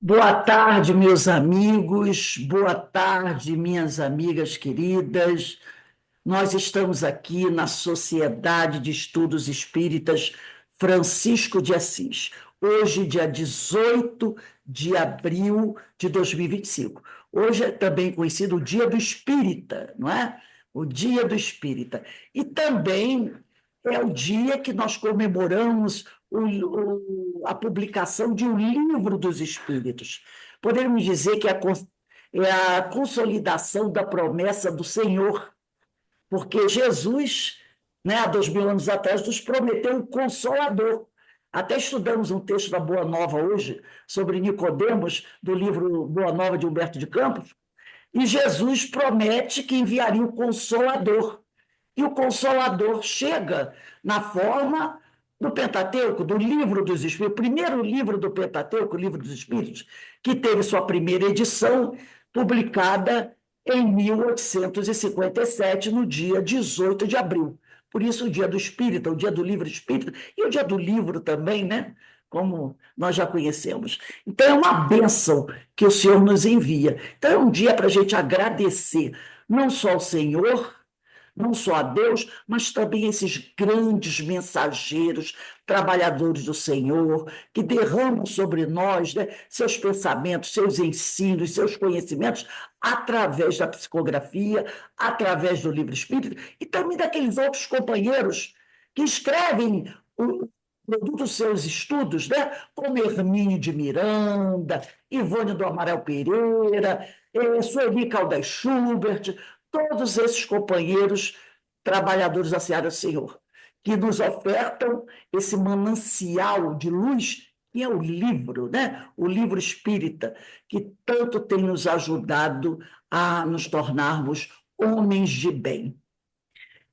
Boa tarde, meus amigos, boa tarde, minhas amigas queridas. Nós estamos aqui na Sociedade de Estudos Espíritas Francisco de Assis, hoje, dia 18 de abril de 2025. Hoje é também conhecido o Dia do Espírita, não é? O Dia do Espírita. E também é o dia que nós comemoramos a publicação de um livro dos Espíritos. Podemos dizer que é a consolidação da promessa do Senhor, porque Jesus, né, há 2000 anos atrás, nos prometeu um consolador. Até estudamos um texto da Boa Nova hoje, sobre Nicodemos, do livro Boa Nova de Humberto de Campos, e Jesus promete que enviaria o Consolador. E o Consolador chega na forma do Pentateuco, do Livro dos Espíritos, o primeiro livro do Pentateuco, o Livro dos Espíritos, que teve sua primeira edição publicada em 1857, no dia 18 de abril. Por isso, o Dia do Espírita, o Dia do Livro Espírita, e o Dia do Livro também, né? Como nós já conhecemos. Então, é uma bênção que o Senhor nos envia. Então, é um dia para a gente agradecer, não só ao Senhor, não só a Deus, mas também esses grandes mensageiros, trabalhadores do Senhor, que derramam sobre nós, né, seus pensamentos, seus ensinos, seus conhecimentos, através da psicografia, através do livro espírita, e também daqueles outros companheiros que escrevem o produto dos seus estudos, né, como Hermínio de Miranda, Ivone do Amaral Pereira, Sueli Caldas Schubert, todos esses companheiros trabalhadores da Seara do Senhor, que nos ofertam esse manancial de luz, que é o livro, né? O livro espírita, que tanto tem nos ajudado a nos tornarmos homens de bem.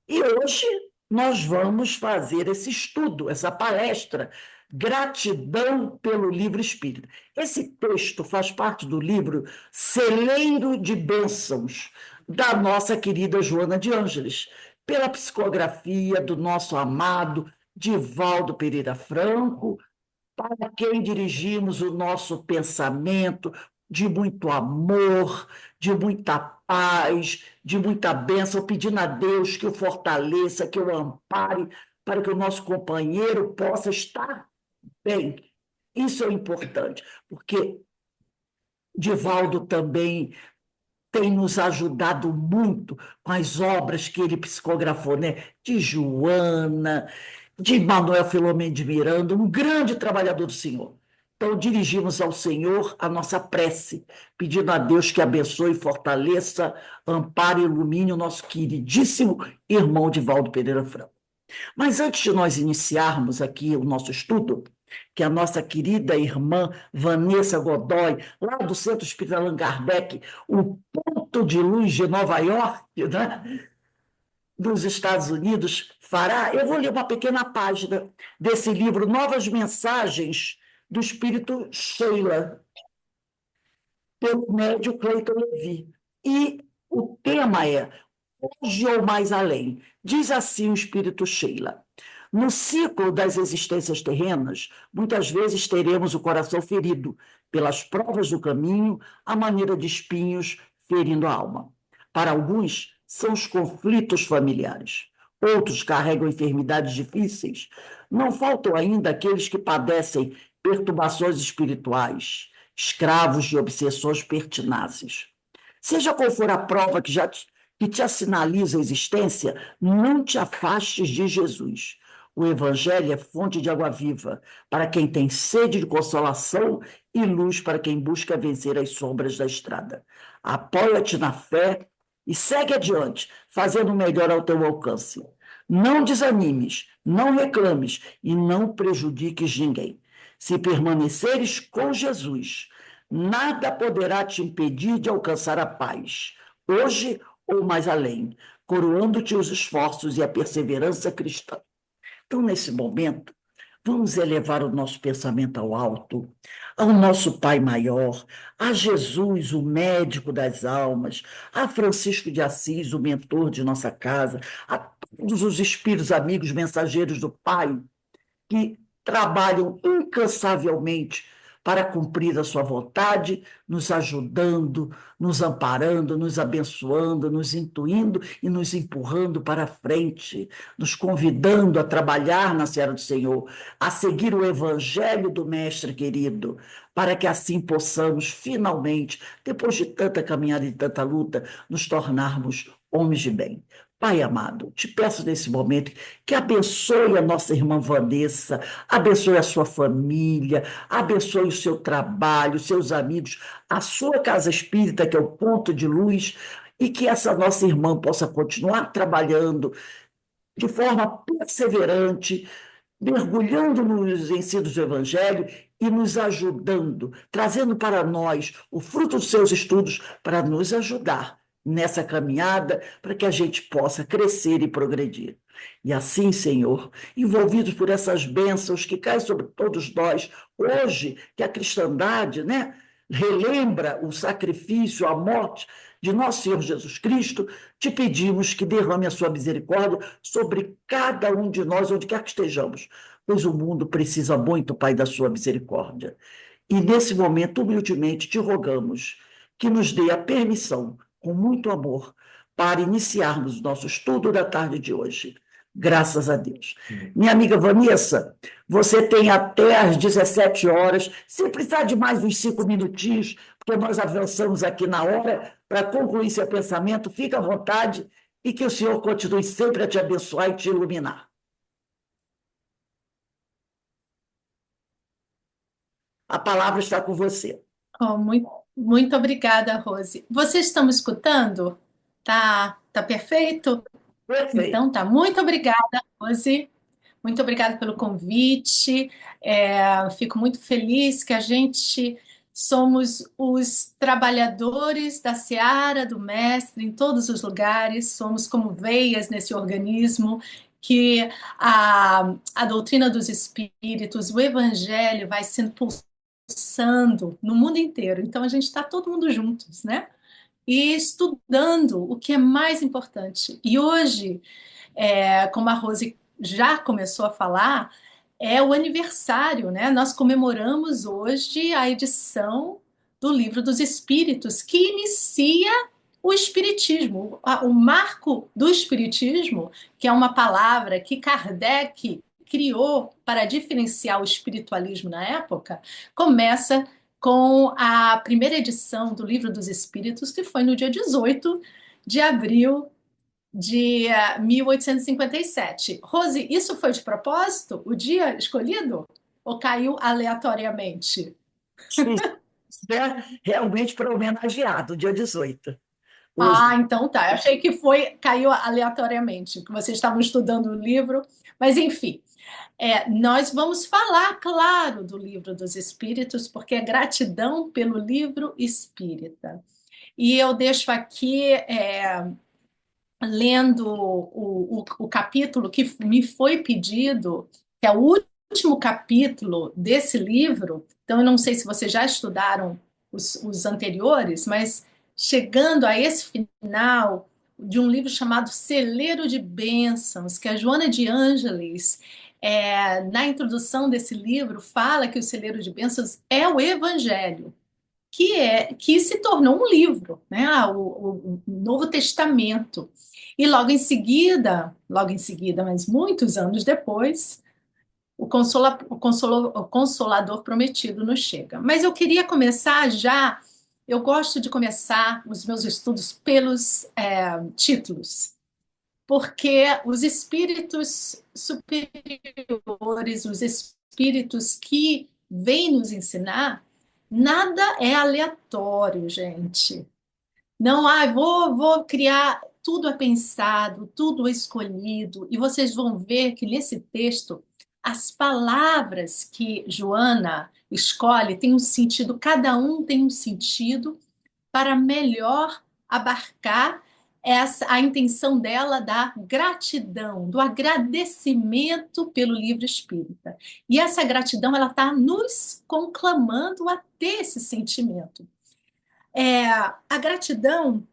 E hoje nós vamos fazer esse estudo, essa palestra, Gratidão pelo Livro Espírita. Esse texto faz parte do livro Celeiro de Bênçãos, da nossa querida Joana de Ângeles, pela psicografia do nosso amado Divaldo Pereira Franco, para quem dirigimos o nosso pensamento de muito amor, de muita paz, de muita bênção, pedindo a Deus que o fortaleça, que o ampare, para que o nosso companheiro possa estar bem. Isso é importante, porque Divaldo também tem nos ajudado muito com as obras que ele psicografou, né? De Joana, de Manuel Filomeno de Miranda, um grande trabalhador do Senhor. Então, dirigimos ao Senhor a nossa prece, pedindo a Deus que abençoe, fortaleça, ampare e ilumine o nosso queridíssimo irmão Divaldo Pereira Franco. Mas antes de nós iniciarmos aqui o nosso estudo, que a nossa querida irmã Vanessa Godoy, lá do Centro Espírita Allan Kardec, o ponto de luz de Nova York, né, dos Estados Unidos, fará, eu vou ler uma pequena página desse livro, Novas Mensagens do Espírito Sheila, pelo médio Cleiton Levi. E o tema é Hoje ou Mais Além. Diz assim o Espírito Sheila. No ciclo das existências terrenas, muitas vezes teremos o coração ferido pelas provas do caminho, à maneira de espinhos ferindo a alma. Para alguns, são os conflitos familiares. Outros carregam enfermidades difíceis. Não faltam ainda aqueles que padecem perturbações espirituais, escravos de obsessões pertinazes. Seja qual for a prova que te assinaliza a existência, não te afastes de Jesus. O Evangelho é fonte de água viva para quem tem sede de consolação e luz para quem busca vencer as sombras da estrada. Apoia-te na fé e segue adiante, fazendo o melhor ao teu alcance. Não desanimes, não reclames e não prejudiques ninguém. Se permaneceres com Jesus, nada poderá te impedir de alcançar a paz, hoje ou mais além, coroando-te os esforços e a perseverança cristã. Então, nesse momento, vamos elevar o nosso pensamento ao alto, ao nosso Pai Maior, a Jesus, o médico das almas, a Francisco de Assis, o mentor de nossa casa, a todos os espíritos amigos mensageiros do Pai, que trabalham incansavelmente para cumprir a sua vontade, nos ajudando, nos amparando, nos abençoando, nos intuindo e nos empurrando para frente, nos convidando a trabalhar na seara do Senhor, a seguir o evangelho do Mestre querido, para que assim possamos finalmente, depois de tanta caminhada e tanta luta, nos tornarmos homens de bem. Pai amado, te peço nesse momento que abençoe a nossa irmã Vanessa, abençoe a sua família, abençoe o seu trabalho, os seus amigos, a sua casa espírita, que é o ponto de luz, e que essa nossa irmã possa continuar trabalhando de forma perseverante, mergulhando nos ensinos do Evangelho e nos ajudando, trazendo para nós o fruto dos seus estudos para nos ajudar nessa caminhada, para que a gente possa crescer e progredir. E assim, Senhor, envolvidos por essas bênçãos que caem sobre todos nós, hoje que a cristandade, né, relembra o sacrifício, a morte de nosso Senhor Jesus Cristo, te pedimos que derrame a sua misericórdia sobre cada um de nós, onde quer que estejamos, pois o mundo precisa muito, Pai, da sua misericórdia. E nesse momento, humildemente, te rogamos que nos dê a permissão, com muito amor, para iniciarmos o nosso estudo da tarde de hoje. Graças a Deus. Minha amiga Vanessa, você tem até às 17 horas, se precisar de mais uns 5 minutinhos, porque nós avançamos aqui na hora, para concluir seu pensamento, fica à vontade e que o Senhor continue sempre a te abençoar e te iluminar. A palavra está com você. Oh, muito obrigada, Rose. Vocês estão me escutando? Tá perfeito? Perfeito. Então tá. Muito obrigada, Rose. Muito obrigada pelo convite. Fico muito feliz que a gente somos os trabalhadores da seara do Mestre em todos os lugares, somos como veias nesse organismo que a doutrina dos espíritos, o evangelho vai sendo pulsando no mundo inteiro. Então a gente está todo mundo juntos, né? E estudando o que é mais importante. E hoje, como a Rose já começou a falar, é o aniversário, né? Nós comemoramos hoje a edição do Livro dos Espíritos, que inicia o Espiritismo, o marco do Espiritismo, que é uma palavra que Kardec criou para diferenciar o espiritualismo na época, começa com a primeira edição do Livro dos Espíritos, que foi no dia 18 de abril de 1857. Rose, isso foi de propósito? O dia escolhido? Ou caiu aleatoriamente? Isso é realmente para homenagear, do dia 18. Hoje. Ah, então tá. Eu achei que caiu aleatoriamente, que vocês estavam estudando o livro, mas enfim. Nós vamos falar, claro, do Livro dos Espíritos, porque é gratidão pelo livro espírita. E eu deixo aqui lendo o capítulo que me foi pedido, que é o último capítulo desse livro. Então, eu não sei se vocês já estudaram os anteriores, mas chegando a esse final de um livro chamado Celeiro de Bênçãos, que a Joana de Ângeles, na introdução desse livro, fala que o Celeiro de Bênçãos é o Evangelho, que se tornou um livro, né? O Novo Testamento. E logo em seguida, mas muitos anos depois, o Consolador Prometido nos chega. Mas eu queria começar já. Eu gosto de começar os meus estudos pelos títulos, porque os espíritos superiores, os espíritos que vêm nos ensinar, nada é aleatório, gente. Não, vou criar, tudo é pensado, tudo é escolhido, e vocês vão ver que nesse texto, as palavras que Joana escolhe têm um sentido, cada um tem um sentido para melhor abarcar a intenção dela da gratidão, do agradecimento pelo livro espírita. E essa gratidão, ela está nos conclamando a ter esse sentimento. A gratidão,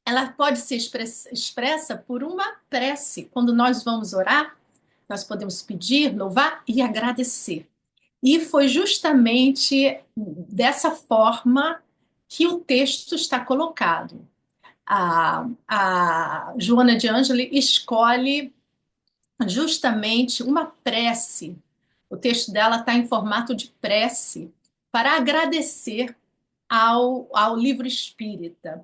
ela pode ser expressa por uma prece. Quando nós vamos orar, nós podemos pedir, louvar e agradecer. E foi justamente dessa forma que o texto está colocado. A Joana de Ângeli escolhe justamente uma prece. O texto dela está em formato de prece para agradecer ao livro espírita.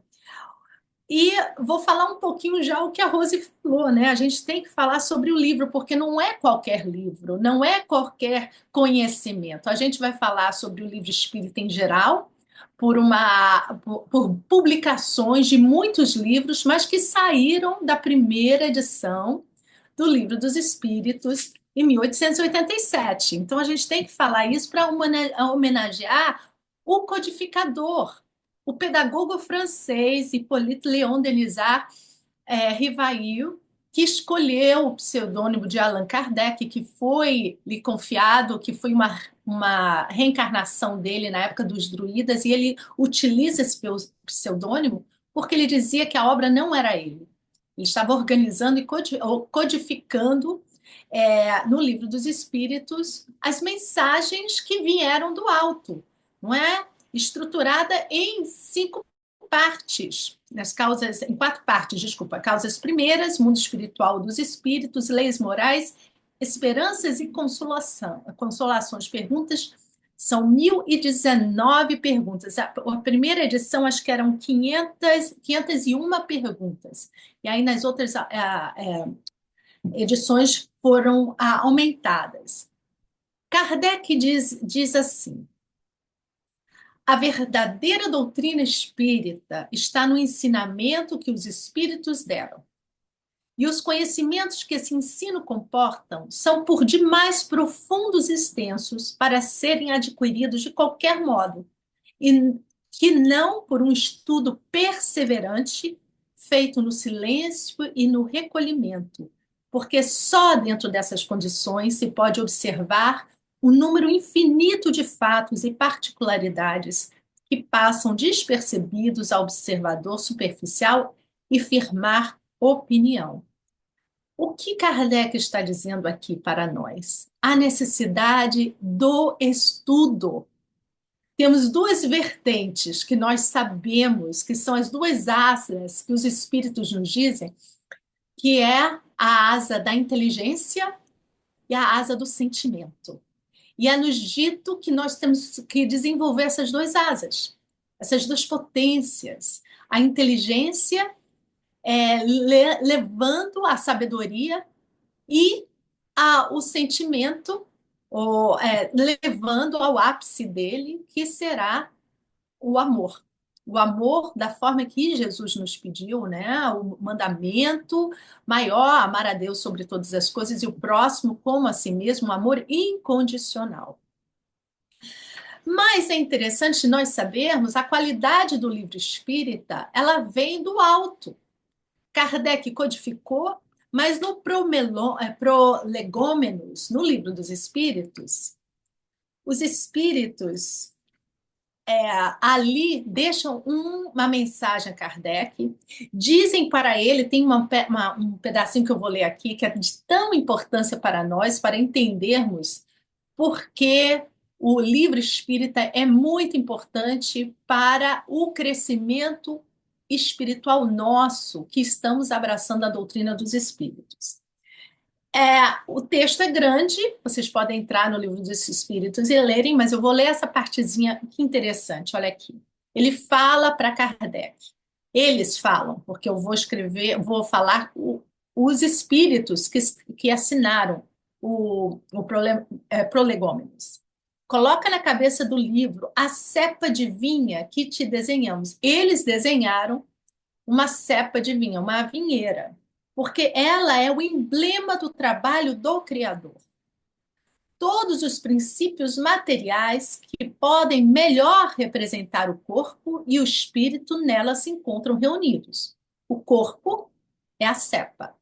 E vou falar um pouquinho já o que a Rose falou, né? A gente tem que falar sobre o livro, porque não é qualquer livro, não é qualquer conhecimento. A gente vai falar sobre o livro espírita em geral, por publicações de muitos livros, mas que saíram da primeira edição do Livro dos Espíritos em 1887. Então a gente tem que falar isso para homenagear o codificador, o pedagogo francês Hippolyte Léon Denisard Rivail, que escolheu o pseudônimo de Allan Kardec, que foi lhe confiado, que foi uma reencarnação dele na época dos druidas, e ele utiliza esse pseudônimo porque ele dizia que a obra não era ele. Ele estava organizando e codificando no Livro dos Espíritos as mensagens que vieram do alto, não é? Estruturada em 5 partes, nas causas, em 4 partes, desculpa, causas primeiras, mundo espiritual dos espíritos, leis morais, esperanças e consolações. Perguntas são 1019 perguntas. A primeira edição, acho que eram 501 perguntas. E aí, nas outras edições, foram aumentadas. Kardec diz assim: a verdadeira doutrina espírita está no ensinamento que os espíritos deram. E os conhecimentos que esse ensino comportam são por demais profundos e extensos para serem adquiridos de qualquer modo, e que não por um estudo perseverante, feito no silêncio e no recolhimento, porque só dentro dessas condições se pode observar o número infinito de fatos e particularidades que passam despercebidos ao observador superficial e firmar opinião. O que Kardec está dizendo aqui para nós? A necessidade do estudo. Temos 2 vertentes que nós sabemos que são as 2 asas que os espíritos nos dizem, que é a asa da inteligência e a asa do sentimento. E é nos dito que nós temos que desenvolver essas 2 asas, essas 2 potências. A inteligência levando a sabedoria e o sentimento, levando ao ápice dele, que será o amor. O amor da forma que Jesus nos pediu, né? O mandamento maior, amar a Deus sobre todas as coisas e o próximo como a si mesmo, um amor incondicional. Mas é interessante nós sabermos a qualidade do livro espírita, ela vem do alto. Kardec codificou, mas no Prolegômenos, no Livro dos Espíritos, os espíritos ali deixam uma mensagem a Kardec, dizem para ele, tem um pedacinho que eu vou ler aqui, que é de tão importância para nós, para entendermos por que o livro espírita é muito importante para o crescimento espiritual nosso, que estamos abraçando a doutrina dos espíritos. O texto é grande, vocês podem entrar no Livro dos Espíritos e lerem, mas eu vou ler essa partezinha que interessante, olha aqui. Ele fala para Kardec. Eles falam, porque eu vou falar os espíritos que assinaram o Prolegômenos. Coloca na cabeça do livro a cepa de vinha que te desenhamos. Eles desenharam uma cepa de vinha, uma vinheira, porque ela é o emblema do trabalho do Criador. Todos os princípios materiais que podem melhor representar o corpo e o espírito nela se encontram reunidos. O corpo é a cepa,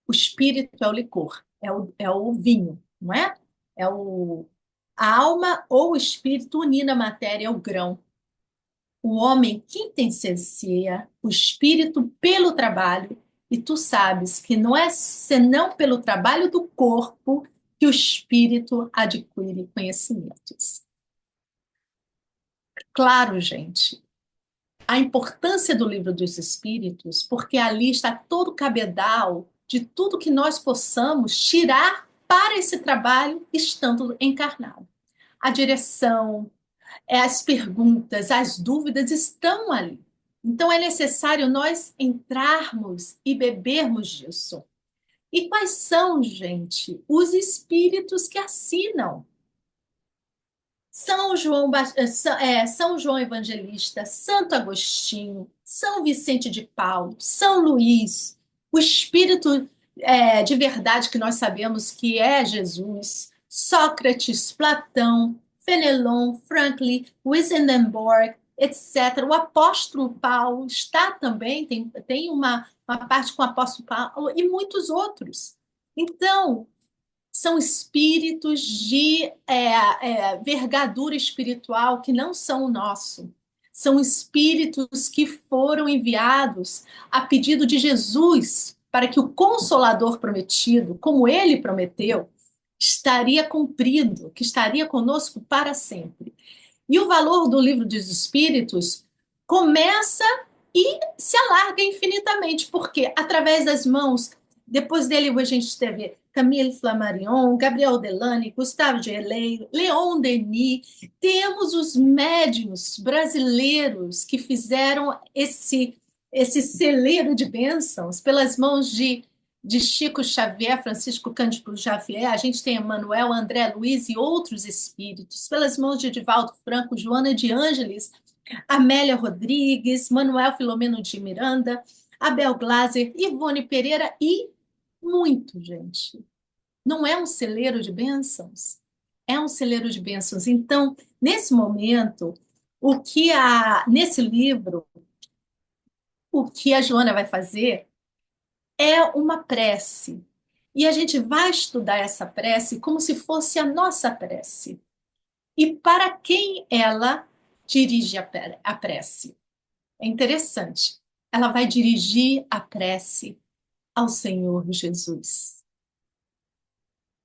o espírito é o licor, é o vinho, não é? A alma ou o espírito unindo a matéria é o grão. O homem quintessencia o espírito pelo trabalho, e tu sabes que não é senão pelo trabalho do corpo que o espírito adquire conhecimentos. Claro, gente, a importância do livro dos Espíritos, porque ali está todo o cabedal de tudo que nós possamos tirar para esse trabalho estando encarnado. A direção, as perguntas, as dúvidas estão ali. Então é necessário nós entrarmos e bebermos disso. E quais são, gente, os espíritos que assinam? São João Evangelista, Santo Agostinho, São Vicente de Paulo, São Luís, o Espírito de verdade que nós sabemos que é Jesus, Sócrates, Platão, Fenelon, Franklin, Wissenborg, etc. O apóstolo Paulo está também, tem uma parte com o apóstolo Paulo e muitos outros. Então, são espíritos de vergadura espiritual que não são o nosso. São espíritos que foram enviados a pedido de Jesus para que o Consolador prometido, como ele prometeu, estaria cumprido, que estaria conosco para sempre. E o valor do livro dos Espíritos começa e se alarga infinitamente, porque através das mãos, depois dele a gente teve Camille Flammarion, Gabriel Delany, Gustavo Gelei, Leon Denis, temos os médiuns brasileiros que fizeram esse celeiro de bênçãos pelas mãos de Chico Xavier, Francisco Cândido Xavier, a gente tem Emmanuel, André Luiz e outros espíritos, pelas mãos de Edivaldo Franco, Joana de Ângeles, Amélia Rodrigues, Manuel Filomeno de Miranda, Abel Glaser, Ivone Pereira e muito, gente. Não é um celeiro de bênçãos? É um celeiro de bênçãos. Então, nesse momento, nesse livro, o que a Joana vai fazer é uma prece. E a gente vai estudar essa prece como se fosse a nossa prece. E para quem ela dirige a prece? É interessante. Ela vai dirigir a prece ao Senhor Jesus.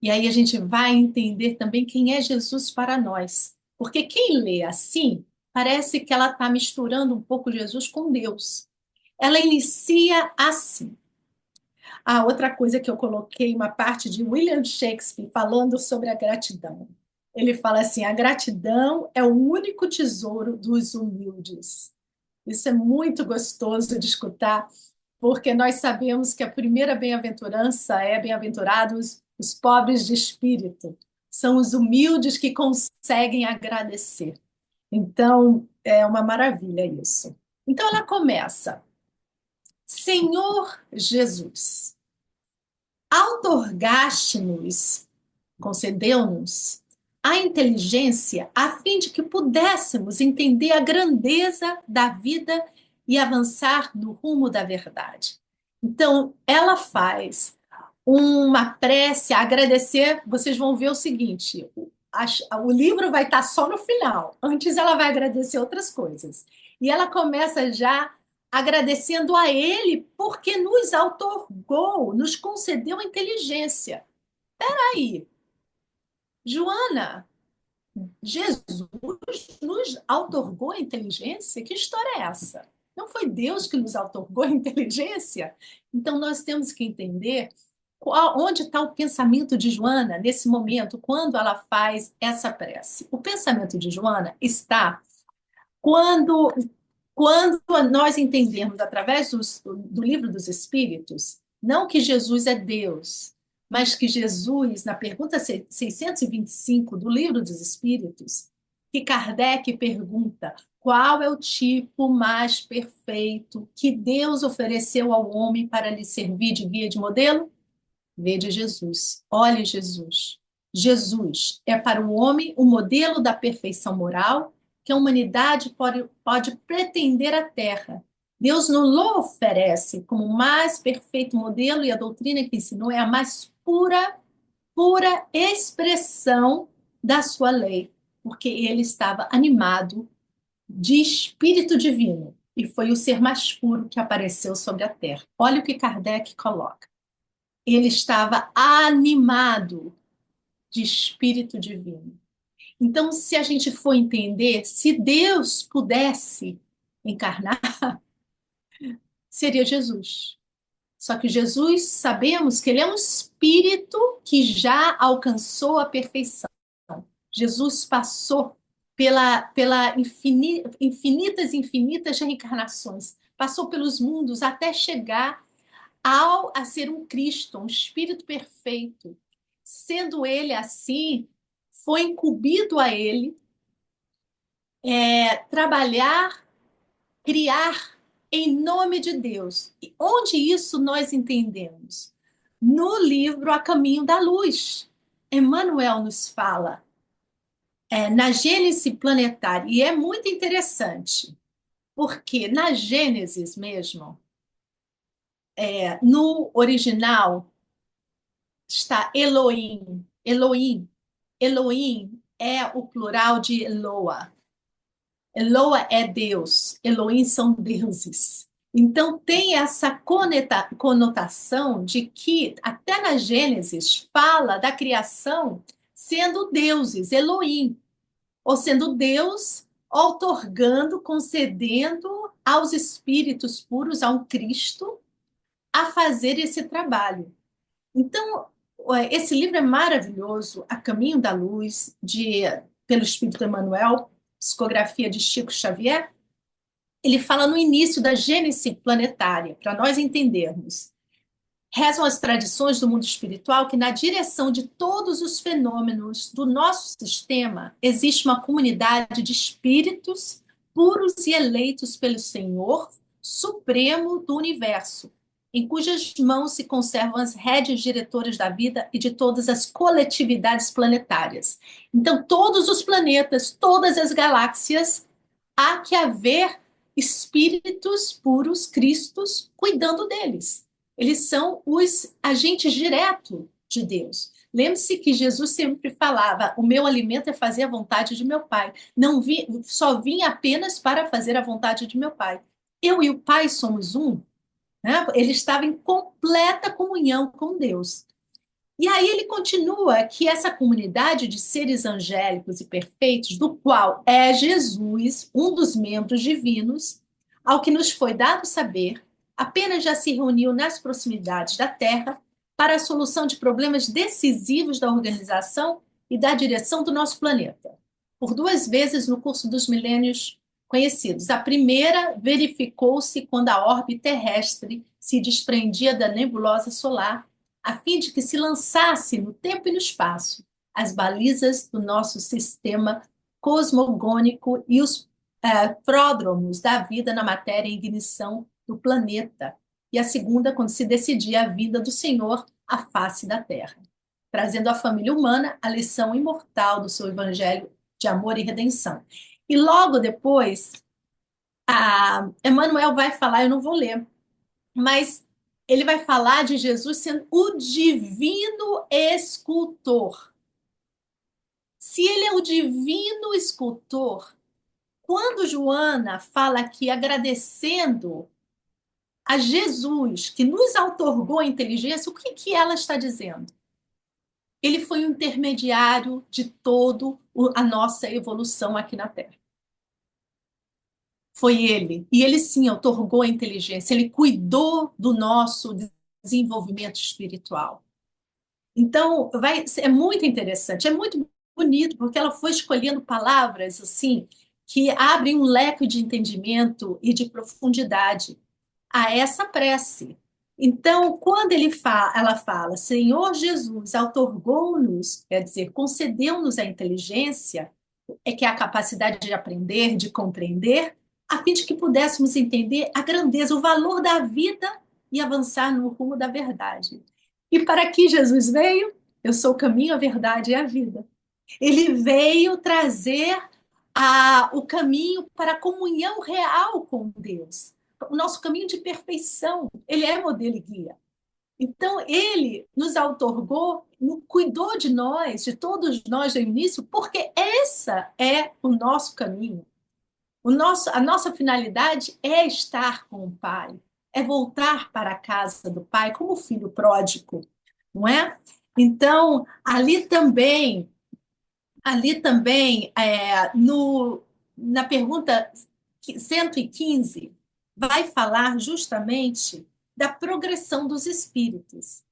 E aí a gente vai entender também quem é Jesus para nós. Porque quem lê assim, parece que ela está misturando um pouco Jesus com Deus. Ela inicia assim. A outra coisa que eu coloquei, uma parte de William Shakespeare falando sobre a gratidão. Ele fala assim: a gratidão é o único tesouro dos humildes. Isso é muito gostoso de escutar, porque nós sabemos que a primeira bem-aventurança é bem-aventurados os pobres de espírito. São os humildes que conseguem agradecer. Então, é uma maravilha isso. Então, ela começa: Senhor Jesus, outorgaste-nos, concedeu-nos a inteligência a fim de que pudéssemos entender a grandeza da vida e avançar no rumo da verdade. Então, ela faz uma prece a agradecer. Vocês vão ver o seguinte: o livro vai estar só no final. Antes, ela vai agradecer outras coisas. E ela começa já agradecendo a ele porque nos outorgou, nos concedeu a inteligência. Aí, Joana, Jesus nos outorgou a inteligência? Que história é essa? Não foi Deus que nos outorgou a inteligência? Então, nós temos que entender onde está o pensamento de Joana nesse momento, quando ela faz essa prece. O pensamento de Joana está quando, quando nós entendemos, através do livro dos Espíritos, não que Jesus é Deus, mas que Jesus, na pergunta 625 do Livro dos Espíritos, que Kardec pergunta qual é o tipo mais perfeito que Deus ofereceu ao homem para lhe servir de guia de modelo? Vede Jesus, olhe Jesus. Jesus é para o homem o modelo da perfeição moral que a humanidade pode pretender à Terra. Deus não lo oferece como o mais perfeito modelo e a doutrina que ensinou é a mais pura expressão da sua lei, porque ele estava animado de espírito divino e foi o ser mais puro que apareceu sobre a Terra. Olha o que Kardec coloca. Ele estava animado de espírito divino. Então, se a gente for entender, se Deus pudesse encarnar, seria Jesus. Só que Jesus, sabemos que ele é um espírito que já alcançou a perfeição. Jesus passou pela infinitas reencarnações, passou pelos mundos até chegar a ser um Cristo, um espírito perfeito. Sendo ele assim, foi incumbido a ele trabalhar, criar em nome de Deus. E onde isso nós entendemos? No livro A Caminho da Luz. Emmanuel nos fala na Gênese planetária, e é muito interessante, porque na Gênesis mesmo, no original, está Elohim. Elohim. Elohim é o plural de Eloa. Eloa é Deus, Elohim são deuses. Então tem essa conotação de que até na Gênesis fala da criação sendo deuses, Elohim, ou sendo Deus outorgando, concedendo aos espíritos puros, a um Cristo, a fazer esse trabalho. Então, esse livro é maravilhoso, A Caminho da Luz, pelo Espírito Emmanuel, psicografia de Chico Xavier. Ele fala no início da Gênese planetária, para nós entendermos. Rezam as tradições do mundo espiritual que, na direção de todos os fenômenos do nosso sistema, existe uma comunidade de espíritos puros e eleitos pelo Senhor Supremo do Universo, em cujas mãos se conservam as rédeas diretoras da vida e de todas as coletividades planetárias. Então, todos os planetas, todas as galáxias, há que haver espíritos puros, Cristos, cuidando deles. Eles são os agentes diretos de Deus. Lembre-se que Jesus sempre falava: o meu alimento é fazer a vontade de meu Pai. Não só vim apenas para fazer a vontade de meu Pai. Eu e o Pai somos um. Né? Ele estava em completa comunhão com Deus. E aí ele continua que essa comunidade de seres angélicos e perfeitos, do qual é Jesus, um dos membros divinos, ao que nos foi dado saber, apenas já se reuniu nas proximidades da Terra para a solução de problemas decisivos da organização e da direção do nosso planeta. Por duas vezes no curso dos milênios conhecidos. A primeira verificou-se quando a órbita terrestre se desprendia da nebulosa solar, a fim de que se lançasse no tempo e no espaço as balizas do nosso sistema cosmogônico e os pródromos da vida na matéria em ignição do planeta. E a segunda, quando se decidia a vinda do Senhor à face da Terra, trazendo à família humana a lição imortal do seu evangelho de amor e redenção. E logo depois, Emmanuel vai falar, eu não vou ler, mas ele vai falar de Jesus sendo o divino escultor. Se ele é o divino escultor, quando Joana fala aqui agradecendo a Jesus, que nos outorgou a inteligência, o que ela está dizendo? Ele foi o intermediário de toda a nossa evolução aqui na Terra. Foi ele. E ele, sim, outorgou a inteligência. Ele cuidou do nosso desenvolvimento espiritual. Então, é muito interessante, é muito bonito, porque ela foi escolhendo palavras assim que abrem um leque de entendimento e de profundidade a essa prece. Então, quando ela fala, Senhor Jesus, outorgou-nos, quer dizer, concedeu-nos a inteligência, que é a capacidade de aprender, de compreender, a fim de que pudéssemos entender a grandeza, o valor da vida e avançar no rumo da verdade. E para que Jesus veio? Eu sou o caminho, a verdade e a vida. Ele veio trazer o caminho para a comunhão real com Deus, o nosso caminho de perfeição. Ele é modelo e guia. Então, ele nos outorgou, cuidou de nós, de todos nós do início, porque essa é o nosso caminho. A nossa finalidade é estar com o Pai, é voltar para a casa do Pai como filho pródigo, não é? Então, ali também, na pergunta 115, vai falar justamente da progressão dos espíritos,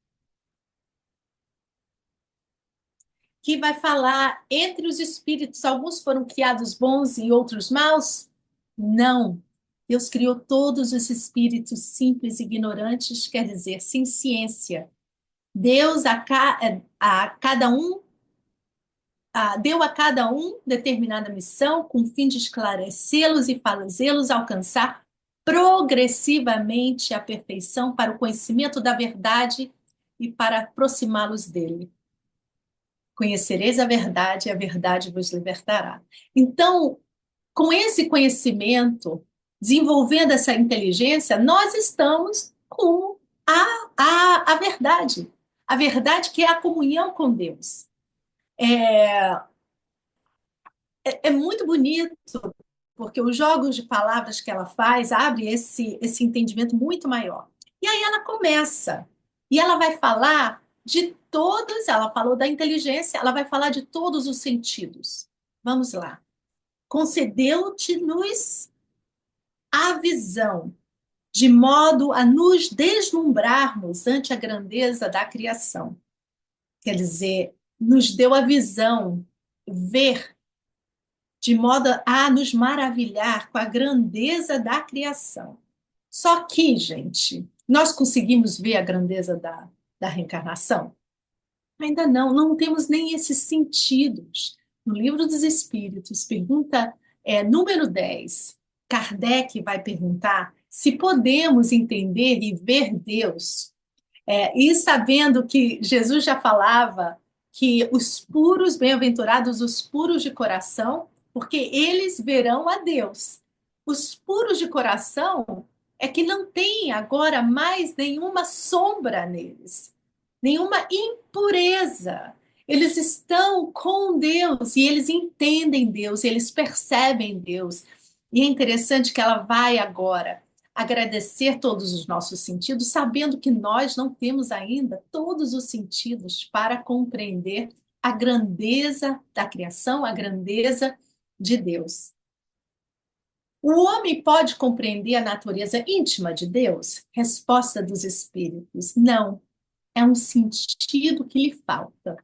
que vai falar entre os espíritos, alguns foram criados bons e outros maus? Não. Deus criou todos os espíritos simples e ignorantes, quer dizer, sem ciência. Deus a cada um deu a cada um determinada missão com o fim de esclarecê-los e fazê-los alcançar progressivamente a perfeição para o conhecimento da verdade e para aproximá-los dele. Conhecereis a verdade vos libertará. Então, com esse conhecimento, desenvolvendo essa inteligência, nós estamos com a verdade. A verdade que é a comunhão com Deus. É muito bonito, porque os jogos de palavras que ela faz abre esse entendimento muito maior. E aí ela começa, e ela vai falar de todos, ela falou da inteligência, ela vai falar de todos os sentidos. Vamos lá. Concedeu-te-nos a visão, de modo a nos deslumbrarmos ante a grandeza da criação. Quer dizer, nos deu a visão, ver de modo a nos maravilhar com a grandeza da criação. Só que, gente, nós conseguimos ver a grandeza da reencarnação? Ainda não, não temos nem esses sentidos. No Livro dos Espíritos, pergunta número 10, Kardec vai perguntar se podemos entender e ver Deus. E sabendo que Jesus já falava que os puros, bem-aventurados os puros de coração, porque eles verão a Deus. Os puros de coração é que não tem agora mais nenhuma sombra neles, nenhuma impureza. Eles estão com Deus e eles entendem Deus, e eles percebem Deus. E é interessante que ela vai agora agradecer todos os nossos sentidos, sabendo que nós não temos ainda todos os sentidos para compreender a grandeza da criação, a grandeza de Deus. O homem pode compreender a natureza íntima de Deus? Resposta dos espíritos: não. É um sentido que lhe falta.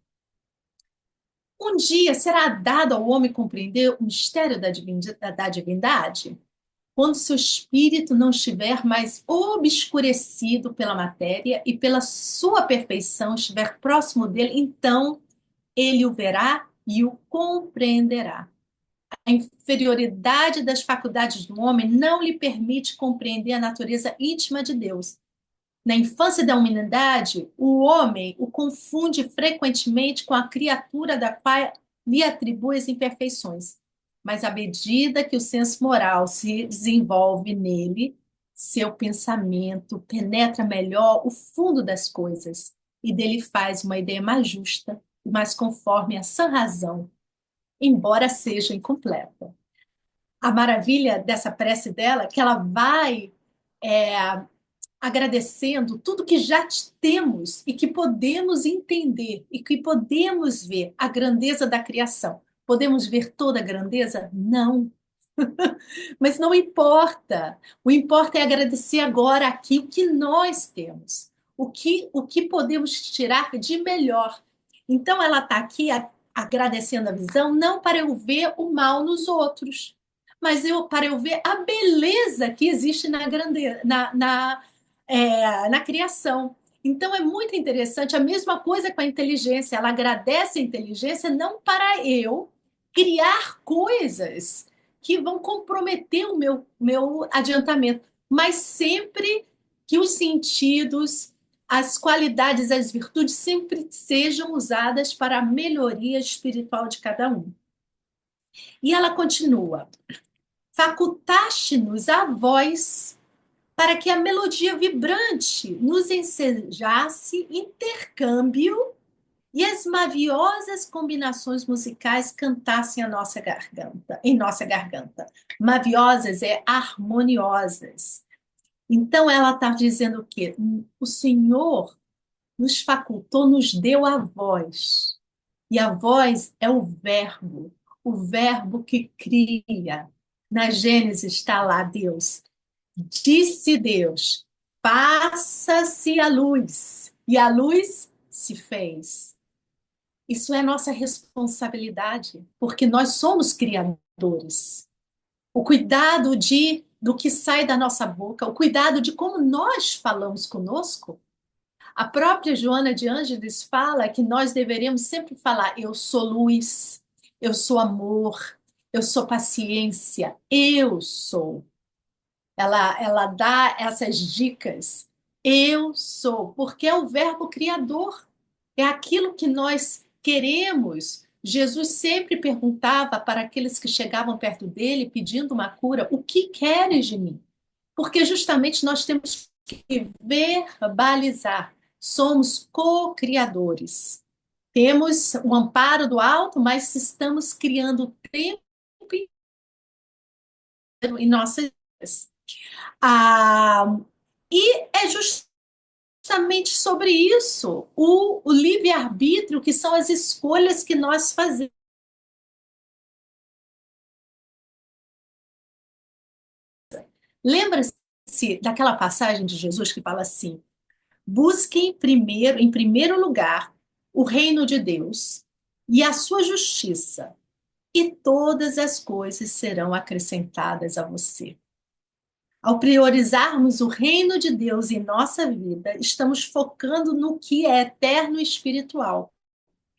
Um dia será dado ao homem compreender o mistério da divindade? Quando seu espírito não estiver mais obscurecido pela matéria e pela sua perfeição estiver próximo dele, então ele o verá e o compreenderá. A inferioridade das faculdades do homem não lhe permite compreender a natureza íntima de Deus. Na infância da humanidade, o homem o confunde frequentemente com a criatura da qual lhe atribui as imperfeições. Mas à medida que o senso moral se desenvolve nele, seu pensamento penetra melhor o fundo das coisas e dele faz uma ideia mais justa e mais conforme a sã razão, embora seja incompleta. A maravilha dessa prece dela é que ela vai agradecendo tudo que já temos e que podemos entender e que podemos ver a grandeza da criação. Podemos ver toda a grandeza? Não. Mas não importa. O importa é agradecer agora aqui o que nós temos, o que podemos tirar de melhor. Então, ela está aqui agradecendo a visão, não para eu ver o mal nos outros, mas para eu ver a beleza que existe na grandeza, na criação. Então, é muito interessante. A mesma coisa com a inteligência. Ela agradece a inteligência não para eu criar coisas que vão comprometer o meu adiantamento, mas sempre que os sentidos, as qualidades, as virtudes sempre sejam usadas para a melhoria espiritual de cada um. E ela continua: facultaste-nos a voz para que a melodia vibrante nos ensejasse intercâmbio e as maviosas combinações musicais cantassem em nossa garganta. Maviosas é harmoniosas. Então ela está dizendo o quê? O Senhor nos facultou, nos deu a voz. E a voz é o verbo que cria. Na Gênesis está lá Deus. Disse Deus: faça-se a luz. E a luz se fez. Isso é nossa responsabilidade, porque nós somos criadores. O cuidado do que sai da nossa boca, o cuidado de como nós falamos conosco. A própria Joana de Ângeles fala que nós deveríamos sempre falar: eu sou luz, eu sou amor, eu sou paciência, eu sou. Ela dá essas dicas. Eu sou, porque é o verbo criador, é aquilo que nós queremos. Jesus sempre perguntava para aqueles que chegavam perto dele pedindo uma cura: o que queres de mim? Porque justamente nós temos que verbalizar. Somos co-criadores. Temos o amparo do alto, mas estamos criando o tempo inteiro em nossas vidas. Ah, e é justamente sobre isso, o livre-arbítrio, que são as escolhas que nós fazemos. Lembra-se daquela passagem de Jesus que fala assim: busquem primeiro, em primeiro lugar, o reino de Deus e a sua justiça, e todas as coisas serão acrescentadas a você. Ao priorizarmos o reino de Deus em nossa vida, estamos focando no que é eterno e espiritual,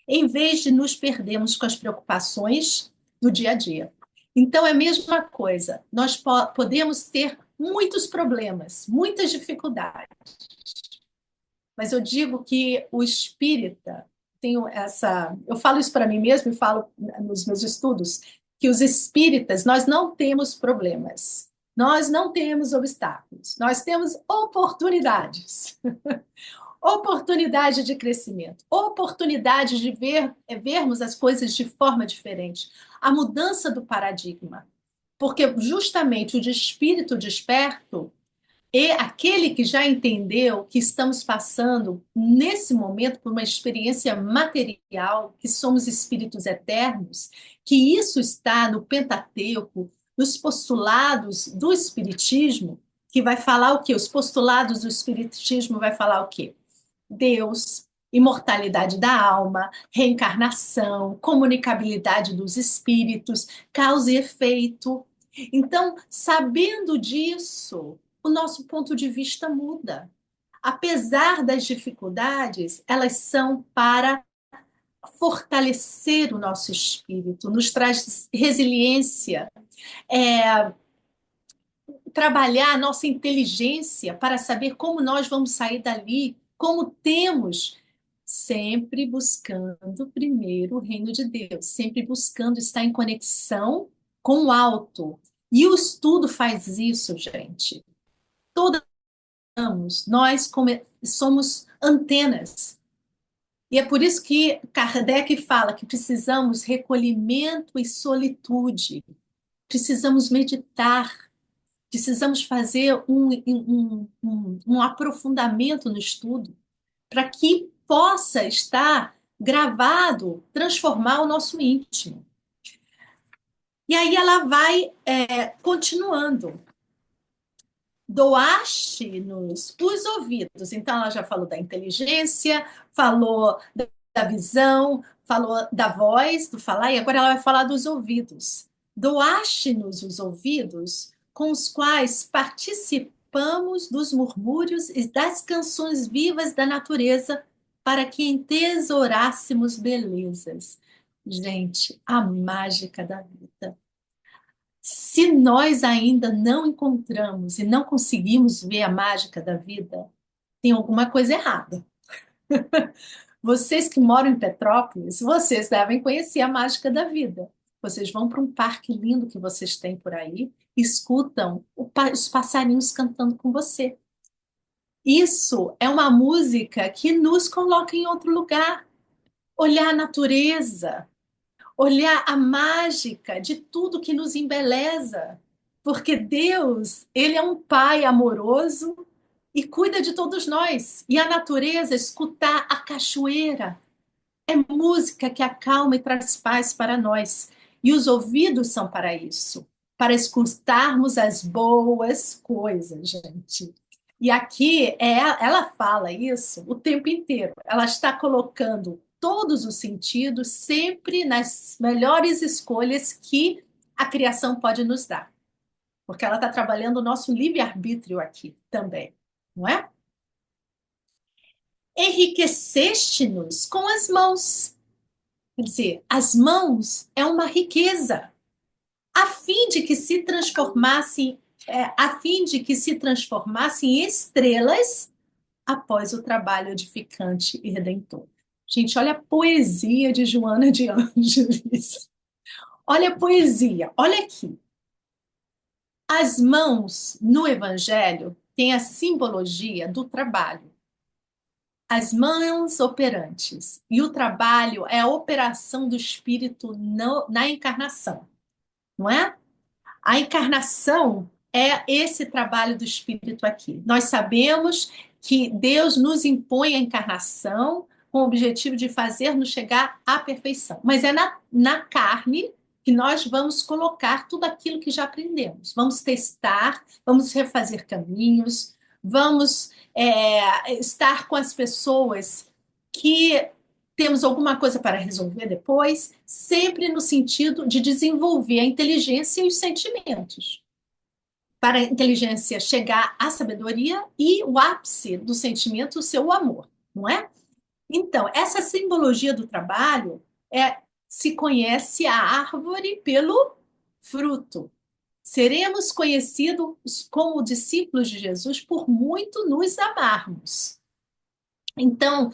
em vez de nos perdermos com as preocupações do dia a dia. Então, é a mesma coisa. Nós podemos ter muitos problemas, muitas dificuldades, mas eu digo que o espírita, tenho essa, eu falo isso para mim mesmo e falo nos meus estudos, que os espíritas, nós não temos problemas, nós não temos obstáculos, nós temos oportunidades. Oportunidade de crescimento, oportunidade de vermos as coisas de forma diferente, a mudança do paradigma. Porque justamente o de espírito desperto e aquele que já entendeu que estamos passando nesse momento por uma experiência material, que somos espíritos eternos, que isso está no Pentateuco, nos postulados do Espiritismo, que vai falar o quê? Os postulados do Espiritismo vai falar o quê? Deus, imortalidade da alma, reencarnação, comunicabilidade dos espíritos, causa e efeito. Então, sabendo disso, o nosso ponto de vista muda. Apesar das dificuldades, elas são para fortalecer o nosso espírito, nos traz resiliência, é, trabalhar a nossa inteligência para saber como nós vamos sair dali, como temos, sempre buscando primeiro o reino de Deus, sempre buscando estar em conexão com o alto. E o estudo faz isso, gente. Todos nós somos antenas. E é por isso que Kardec fala que precisamos recolhimento e solitude, precisamos meditar, precisamos fazer um aprofundamento no estudo para que possa estar gravado, transformar o nosso íntimo. E aí ela vai continuando. Doaste-nos os ouvidos. Então, ela já falou da inteligência, falou da visão, falou da voz, do falar, e agora ela vai falar dos ouvidos. Doaste-nos os ouvidos com os quais participamos dos murmúrios e das canções vivas da natureza para que entesourássemos belezas. Gente, a mágica da vida. Se nós ainda não encontramos e não conseguimos ver a mágica da vida, tem alguma coisa errada. Vocês que moram em Petrópolis, vocês devem conhecer a mágica da vida. Vocês vão para um parque lindo que vocês têm por aí, escutam os passarinhos cantando com você. Isso é uma música que nos coloca em outro lugar. Olhar a natureza, olhar a mágica de tudo que nos embeleza. Porque Deus, ele é um pai amoroso, e cuida de todos nós. E a natureza, escutar a cachoeira, é música que acalma e traz paz para nós. E os ouvidos são para isso, para escutarmos as boas coisas, gente. E aqui ela fala isso o tempo inteiro. Ela está colocando todos os sentidos sempre nas melhores escolhas que a criação pode nos dar. Porque ela está trabalhando o nosso livre-arbítrio aqui também, não é? Enriqueceste-nos com as mãos. Quer dizer, as mãos é uma riqueza, a fim de que se transformassem, a fim de que se transformassem em estrelas após o trabalho edificante e redentor. Gente, olha a poesia de Joana de Ângeles. Olha a poesia, olha aqui. As mãos no Evangelho têm a simbologia do trabalho. As mãos operantes. E o trabalho é a operação do Espírito na encarnação, não é? A encarnação é esse trabalho do Espírito aqui. Nós sabemos que Deus nos impõe a encarnação com o objetivo de fazer-nos chegar à perfeição. Mas é na carne que nós vamos colocar tudo aquilo que já aprendemos. Vamos testar, vamos refazer caminhos, vamos estar com as pessoas que temos alguma coisa para resolver depois, sempre no sentido de desenvolver a inteligência e os sentimentos. Para a inteligência chegar à sabedoria e o ápice do sentimento, o seu amor, não é? Então, essa simbologia do trabalho se conhece a árvore pelo fruto. Seremos conhecidos como discípulos de Jesus por muito nos amarmos. Então,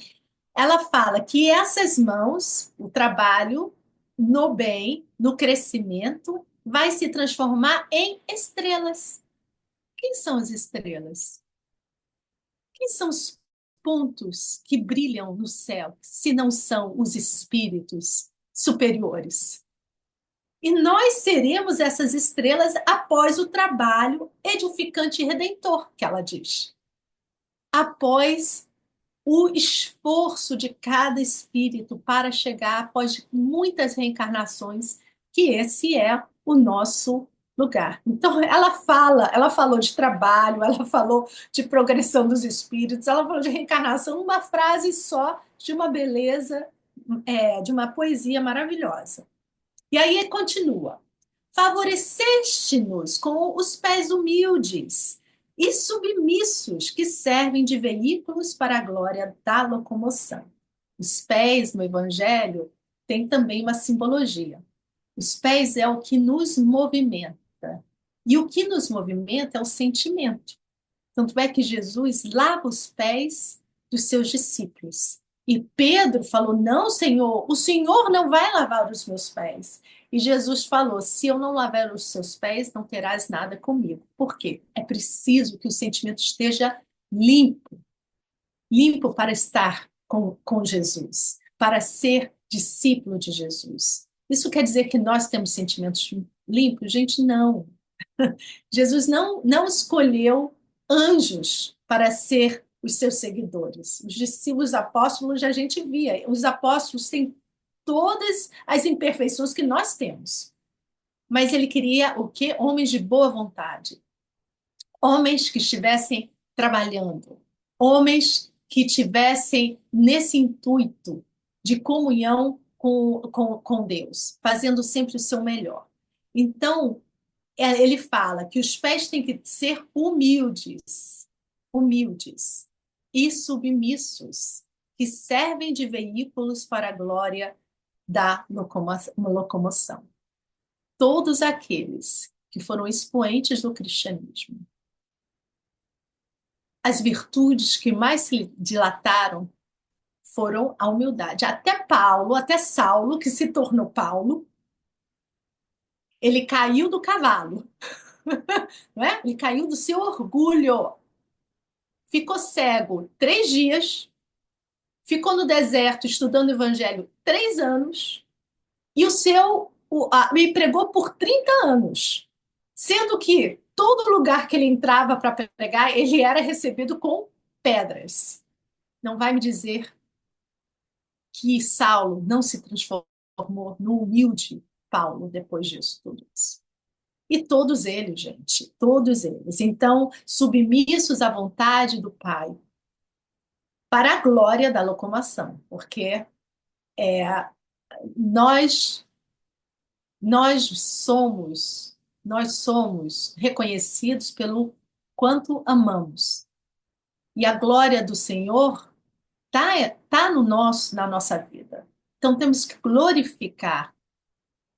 ela fala que essas mãos, o trabalho no bem, no crescimento, vai se transformar em estrelas. Quem são as estrelas? Quem são os pontos que brilham no céu, se não são os espíritos superiores? E nós seremos essas estrelas após o trabalho edificante e redentor, que ela diz. Após o esforço de cada espírito para chegar, após muitas reencarnações, que esse é o nosso lugar. Então, ela falou de trabalho, ela falou de progressão dos espíritos, ela falou de reencarnação, uma frase só, de uma beleza, de uma poesia maravilhosa. E aí continua. Favoreceste-nos com os pés humildes e submissos que servem de veículos para a glória da locomoção. Os pés no Evangelho têm também uma simbologia. Os pés é o que nos movimenta. E o que nos movimenta é o sentimento. Tanto é que Jesus lava os pés dos seus discípulos. E Pedro falou: Não, Senhor, o Senhor não vai lavar os meus pés. E Jesus falou: Se eu não lavar os seus pés, não terás nada comigo. Por quê? É preciso que o sentimento esteja limpo, limpo para estar com Jesus, para ser discípulo de Jesus. Isso quer dizer que nós temos sentimentos limpos? Gente, não. Jesus não escolheu anjos para ser os seus seguidores. Os discípulos apóstolos a gente via. Os apóstolos têm todas as imperfeições que nós temos. Mas ele queria o quê? Homens de boa vontade. Homens que estivessem trabalhando. Homens que tivessem nesse intuito de comunhão com Deus, fazendo sempre o seu melhor. Então, ele fala que os pés têm que ser humildes, humildes e submissos, que servem de veículos para a glória da locomoção. Todos aqueles que foram expoentes do cristianismo, as virtudes que mais se dilataram foram a humildade. Até Paulo, até Saulo, que se tornou Paulo, ele caiu do cavalo, não é? Ele caiu do seu orgulho, ficou cego 3 dias, ficou no deserto estudando o evangelho 3 anos, e me pregou por 30 anos. Sendo que todo lugar que ele entrava para pregar, ele era recebido com pedras. Não vai me dizer que Saulo não se transformou no humilde Paulo depois disso tudo isso. E todos eles, gente, todos eles. Então, submissos à vontade do Pai, para a glória da locomoção, porque nós nós somos reconhecidos pelo quanto amamos. E a glória do Senhor tá no na nossa vida. Então temos que glorificar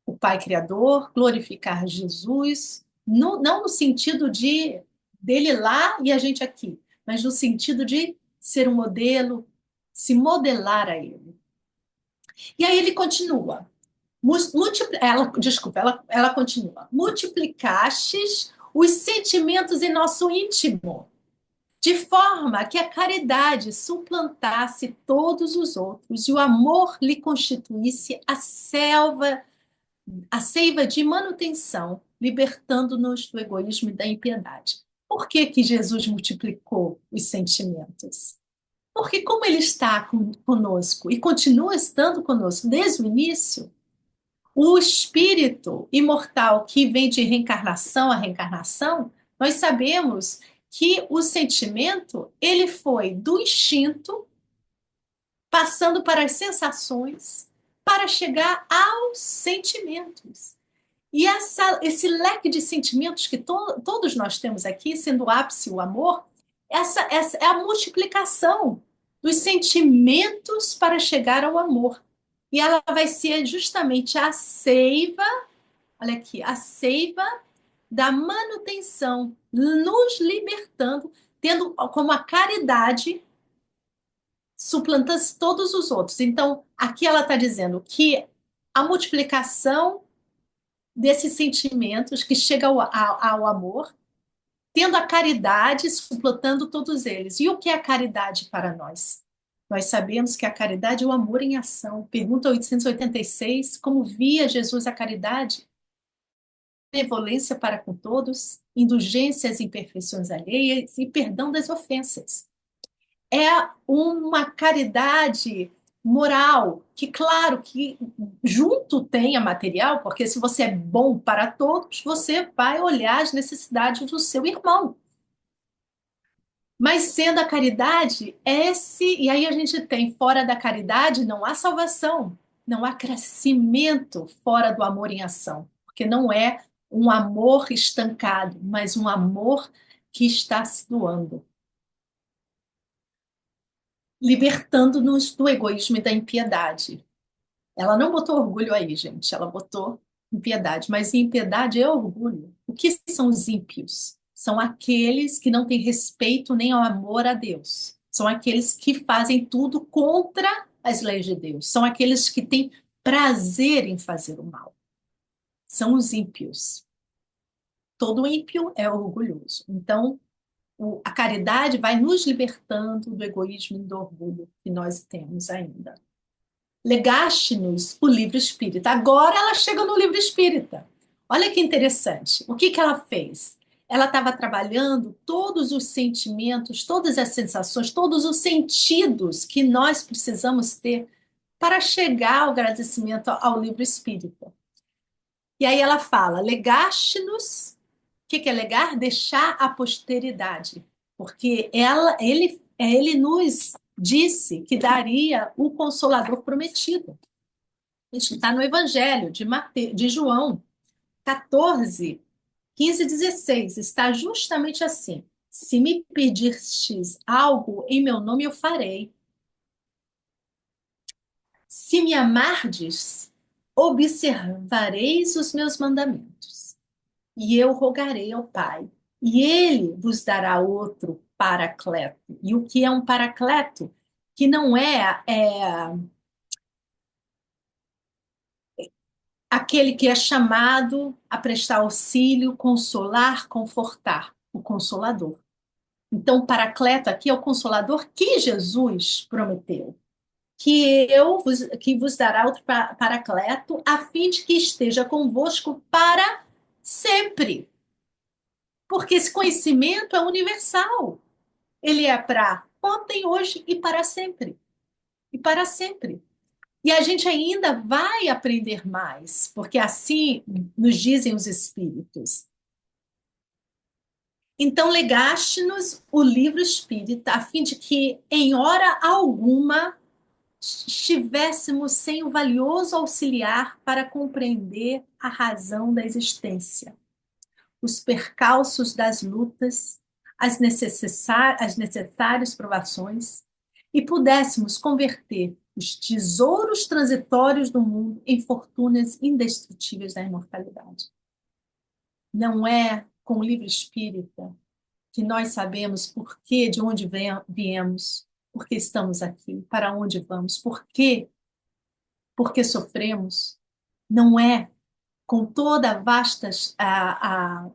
o Pai Criador, glorificar Jesus, não no sentido de dele lá e a gente aqui, mas no sentido de ser um modelo, se modelar a ele. E aí ele continua. Ela continua. Multiplicastes os sentimentos em nosso íntimo, de forma que a caridade suplantasse todos os outros e o amor lhe constituísse a seiva de manutenção, libertando-nos do egoísmo e da impiedade. Por que que Jesus multiplicou os sentimentos? Porque como ele está conosco e continua estando conosco desde o início, o espírito imortal que vem de reencarnação a reencarnação, nós sabemos que o sentimento ele foi do instinto passando para as sensações para chegar aos sentimentos. E esse leque de sentimentos que todos nós temos aqui, sendo o ápice o amor, essa é a multiplicação dos sentimentos para chegar ao amor. E ela vai ser justamente a seiva, olha aqui, a seiva da manutenção, nos libertando, tendo como a caridade suplantando todos os outros. Então, aqui ela está dizendo que a multiplicação desses sentimentos que chega ao amor, tendo a caridade suplantando todos eles. E o que é a caridade para nós? Nós sabemos que a caridade é o amor em ação. Pergunta 886, como via Jesus a caridade? Benevolência para com todos, indulgência às imperfeições alheias e perdão das ofensas. É uma caridade moral, que claro que junto tem a material, porque se você é bom para todos, você vai olhar as necessidades do seu irmão. Mas sendo a caridade, e aí a gente tem fora da caridade não há salvação, não há crescimento fora do amor em ação, porque não é um amor estancado, mas um amor que está se doando, libertando-nos do egoísmo e da impiedade. Ela não botou orgulho aí, gente, ela botou impiedade, mas impiedade é orgulho. O que são os ímpios? São aqueles que não têm respeito nem ao amor a Deus. São aqueles que fazem tudo contra as leis de Deus. São aqueles que têm prazer em fazer o mal. São os ímpios. Todo ímpio é orgulhoso. Então, a caridade vai nos libertando do egoísmo e do orgulho que nós temos ainda. Legaste-nos o livro espírita. Agora ela chega no livro espírita. Olha que interessante. O que que ela fez? Ela estava trabalhando todos os sentimentos, todas as sensações, todos os sentidos que nós precisamos ter para chegar ao agradecimento ao livro espírita. E aí ela fala: legaste-nos. O que que é legar? Deixar a posteridade. Porque ele nos disse que daria o Consolador prometido. Isso está no Evangelho de João 14, 15 e 16. Está justamente assim. Se me pedistes algo em meu nome, eu farei. Se me amardes, observareis os meus mandamentos. E eu rogarei ao Pai, e ele vos dará outro paracleto. E o que é um paracleto? Que não é aquele que é chamado a prestar auxílio, consolar, confortar, o Consolador. Então, o Paracleto aqui é o Consolador que Jesus prometeu, que vos dará outro Paracleto, a fim de que esteja convosco para sempre. porque esse conhecimento é universal. Ele é para ontem, hoje e para sempre. E para sempre. E a gente ainda vai aprender mais, porque assim nos dizem os espíritos. Então, legaste-nos o livro espírita, a fim de que, em hora alguma, estivéssemos sem o valioso auxiliar para compreender a razão da existência, os percalços das lutas, as necessárias provações, e pudéssemos converter os tesouros transitórios do mundo em fortunas indestrutíveis da imortalidade. Não é com o livro espírita que nós sabemos por que, de onde viemos, por que estamos aqui, para onde vamos, por que sofremos. Não é com toda a vasta a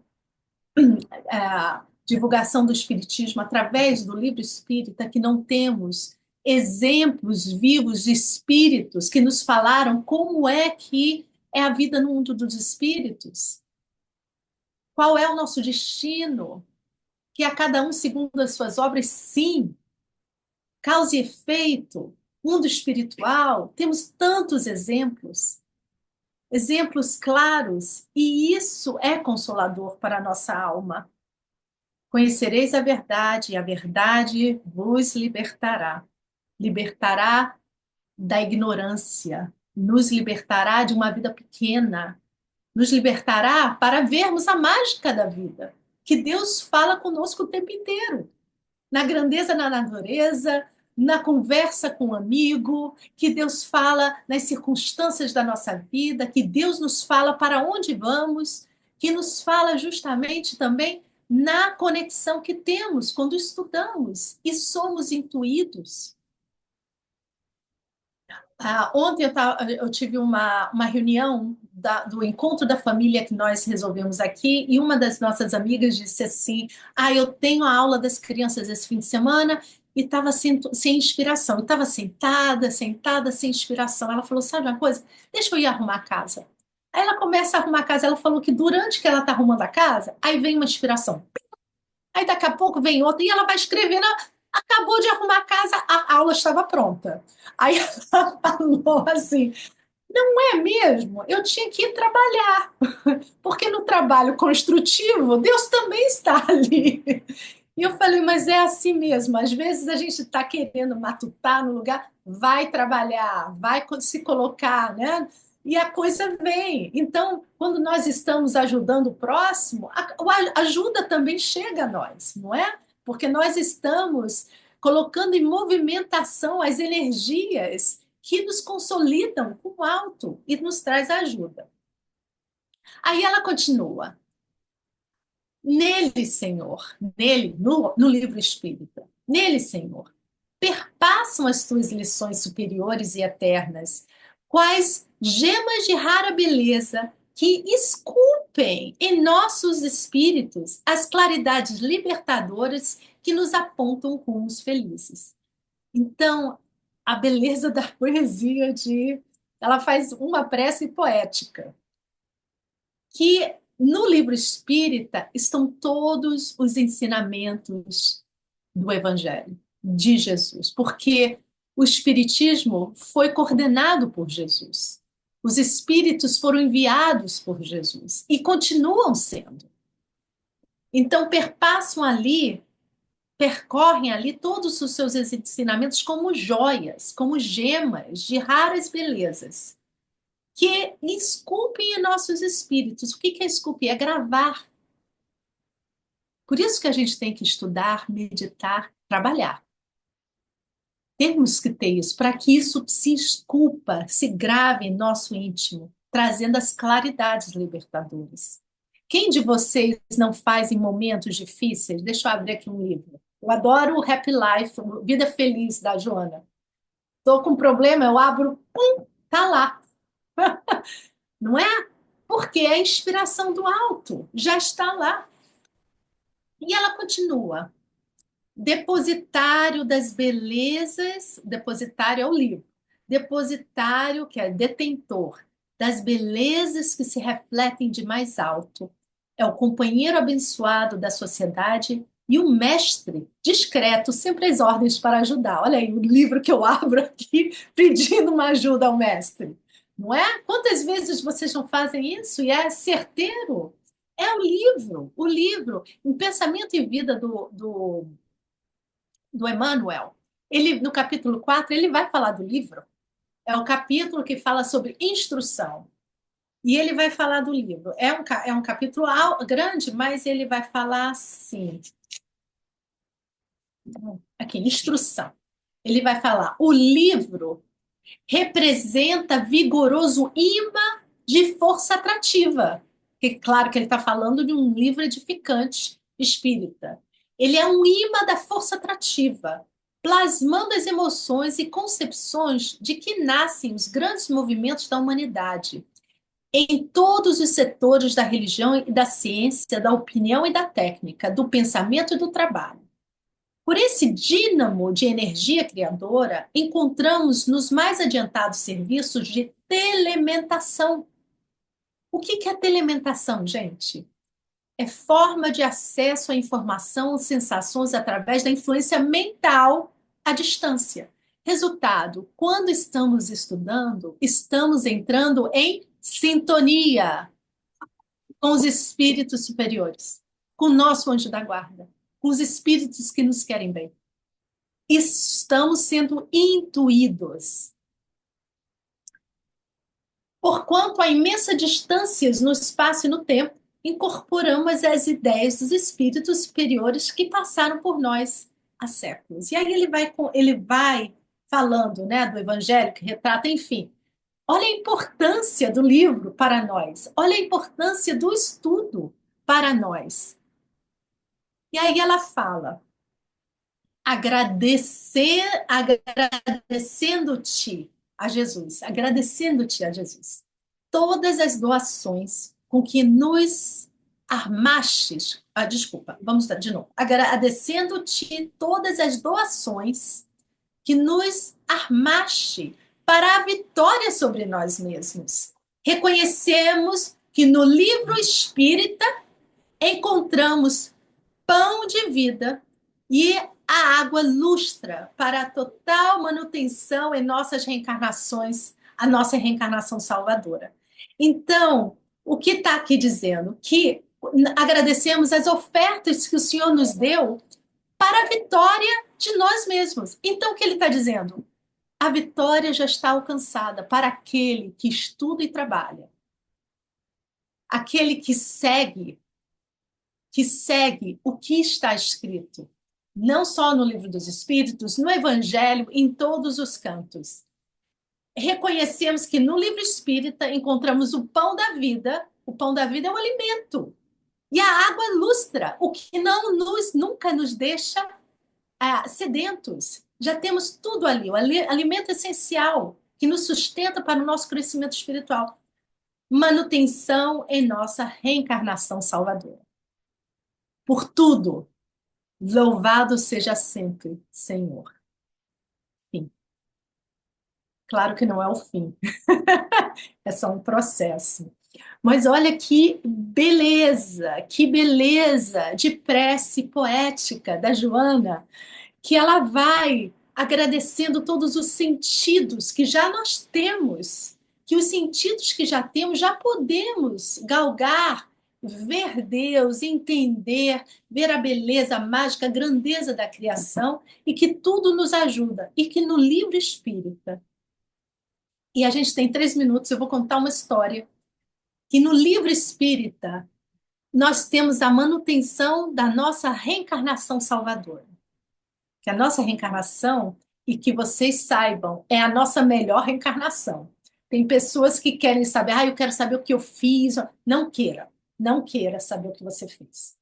divulgação do Espiritismo através do livro espírita que não temos exemplos vivos de espíritos que nos falaram como é que é a vida no mundo dos espíritos, qual é o nosso destino, que a cada um segundo as suas obras, sim, causa e efeito, mundo espiritual, temos tantos exemplos, exemplos claros, e isso é consolador para a nossa alma. Conhecereis a verdade, e a verdade vos libertará. Libertará da ignorância, nos libertará de uma vida pequena, nos libertará para vermos a mágica da vida, que Deus fala conosco o tempo inteiro, na grandeza da natureza, na conversa com um amigo, que Deus fala nas circunstâncias da nossa vida, que Deus nos fala para onde vamos, que nos fala justamente também na conexão que temos quando estudamos e somos intuídos. Ontem eu tive uma reunião do encontro da família que nós resolvemos aqui, e uma das nossas amigas disse assim: eu tenho a aula das crianças esse fim de semana e estava sem inspiração. E estava sentada, sem inspiração. Ela falou: sabe uma coisa? Deixa eu ir arrumar a casa. Aí ela começa a arrumar a casa. Ela falou que durante que ela está arrumando a casa, aí vem uma inspiração. Aí daqui a pouco vem outra e ela vai escrevendo. Acabou de arrumar a casa, a aula estava pronta. Aí ela falou assim: não é mesmo? Eu tinha que ir trabalhar, porque no trabalho construtivo, Deus também está ali. E eu falei, mas é assim mesmo. Às vezes a gente está querendo matutar no lugar, vai trabalhar, vai se colocar, né? E a coisa vem. Então, quando nós estamos ajudando o próximo, a ajuda também chega a nós, não é? Porque nós estamos colocando em movimentação as energias que nos consolidam com o alto e nos traz ajuda. Aí ela continua. Nele, Senhor, nele, no livro espírita, nele, Senhor, perpassam as tuas lições superiores e eternas, quais gemas de rara beleza que esculpem em nossos espíritos as claridades libertadoras que nos apontam rumos felizes. Então, a beleza da poesia ela faz uma prece poética que no livro espírita estão todos os ensinamentos do Evangelho de Jesus, porque o Espiritismo foi coordenado por Jesus. Os espíritos foram enviados por Jesus e continuam sendo. Então, percorrem ali todos os seus ensinamentos como joias, como gemas de raras belezas que esculpem em nossos espíritos. O que é esculpir? É gravar. Por isso que a gente tem que estudar, meditar, trabalhar. Temos que ter isso, para que isso se esculpa, se grave em nosso íntimo, trazendo as claridades libertadoras. Quem de vocês não faz em momentos difíceis? Deixa eu abrir aqui um livro. Eu adoro o Happy Life, Vida Feliz, da Joana. Estou com um problema, eu abro, pum, tá lá. Não é? Porque é a inspiração do alto, já está lá. E ela continua. Depositário das belezas, depositário é o livro. Depositário, que é detentor, das belezas que se refletem de mais alto. é o companheiro abençoado da sociedade e o mestre discreto, sempre às ordens para ajudar. Olha aí o livro que eu abro aqui pedindo uma ajuda ao mestre. Não é? Quantas vezes vocês não fazem isso? E é certeiro. É o livro, em Pensamento e Vida do Emmanuel. Ele, no capítulo 4 ele vai falar do livro. É o capítulo que fala sobre instrução. E ele vai falar do livro. É um capítulo grande, mas ele vai falar assim. Aqui, instrução. Ele vai falar: o livro representa vigoroso imã de força atrativa. Que, claro que ele está falando de um livro edificante espírita. Ele é um imã da força atrativa, plasmando as emoções e concepções de que nascem os grandes movimentos da humanidade em todos os setores da religião e da ciência, da opinião e da técnica, do pensamento e do trabalho. Por esse dínamo de energia criadora, encontramos nos mais adiantados serviços de telementação. O que é telementação, gente? É forma de acesso à informação ou sensações através da influência mental à distância. Resultado, quando estamos estudando, estamos entrando em sintonia com os espíritos superiores, com o nosso anjo da guarda, com os espíritos que nos querem bem. Estamos sendo intuídos. Porquanto há imensas distâncias no espaço e no tempo, incorporamos as ideias dos espíritos superiores que passaram por nós há séculos. E aí ele vai falando, né, do evangelho que retrata, enfim. Olha a importância do livro para nós. Olha a importância do estudo para nós. E aí ela fala: agradecendo-te a Jesus, todas as doações com que nos armastes, desculpa, vamos de novo, agradecendo-te todas as doações que nos armaste para a vitória sobre nós mesmos. Reconhecemos que no livro espírita encontramos pão de vida e a água lustra para a total manutenção em nossas reencarnações, a nossa reencarnação salvadora. Então, o que está aqui dizendo? Que agradecemos as ofertas que o Senhor nos deu para a vitória de nós mesmos. Então, o que ele está dizendo? A vitória já está alcançada para aquele que estuda e trabalha, aquele que segue o que está escrito, não só no Livro dos Espíritos, no Evangelho, em todos os cantos. Reconhecemos que no livro espírita encontramos o pão da vida. O pão da vida é o alimento. E a água lustra, o que nunca nos deixa sedentos. Já temos tudo ali, o alimento essencial que nos sustenta para o nosso crescimento espiritual. Manutenção em nossa reencarnação salvadora. Por tudo, louvado seja sempre, Senhor. Fim. Claro que não é o fim, é só um processo. Mas olha que beleza de prece poética da Joana, que ela vai agradecendo todos os sentidos que já nós temos, que os sentidos que já temos, já podemos galgar, ver Deus, entender, ver a beleza, a mágica, a grandeza da criação, e que tudo nos ajuda. E que no livro espírita, e a gente tem 3 minutos, eu vou contar uma história, que no livro espírita nós temos a manutenção da nossa reencarnação salvadora. Que a nossa reencarnação, e que vocês saibam, é a nossa melhor reencarnação. Tem pessoas que querem saber, eu quero saber o que eu fiz. Não queira saber o que você fez.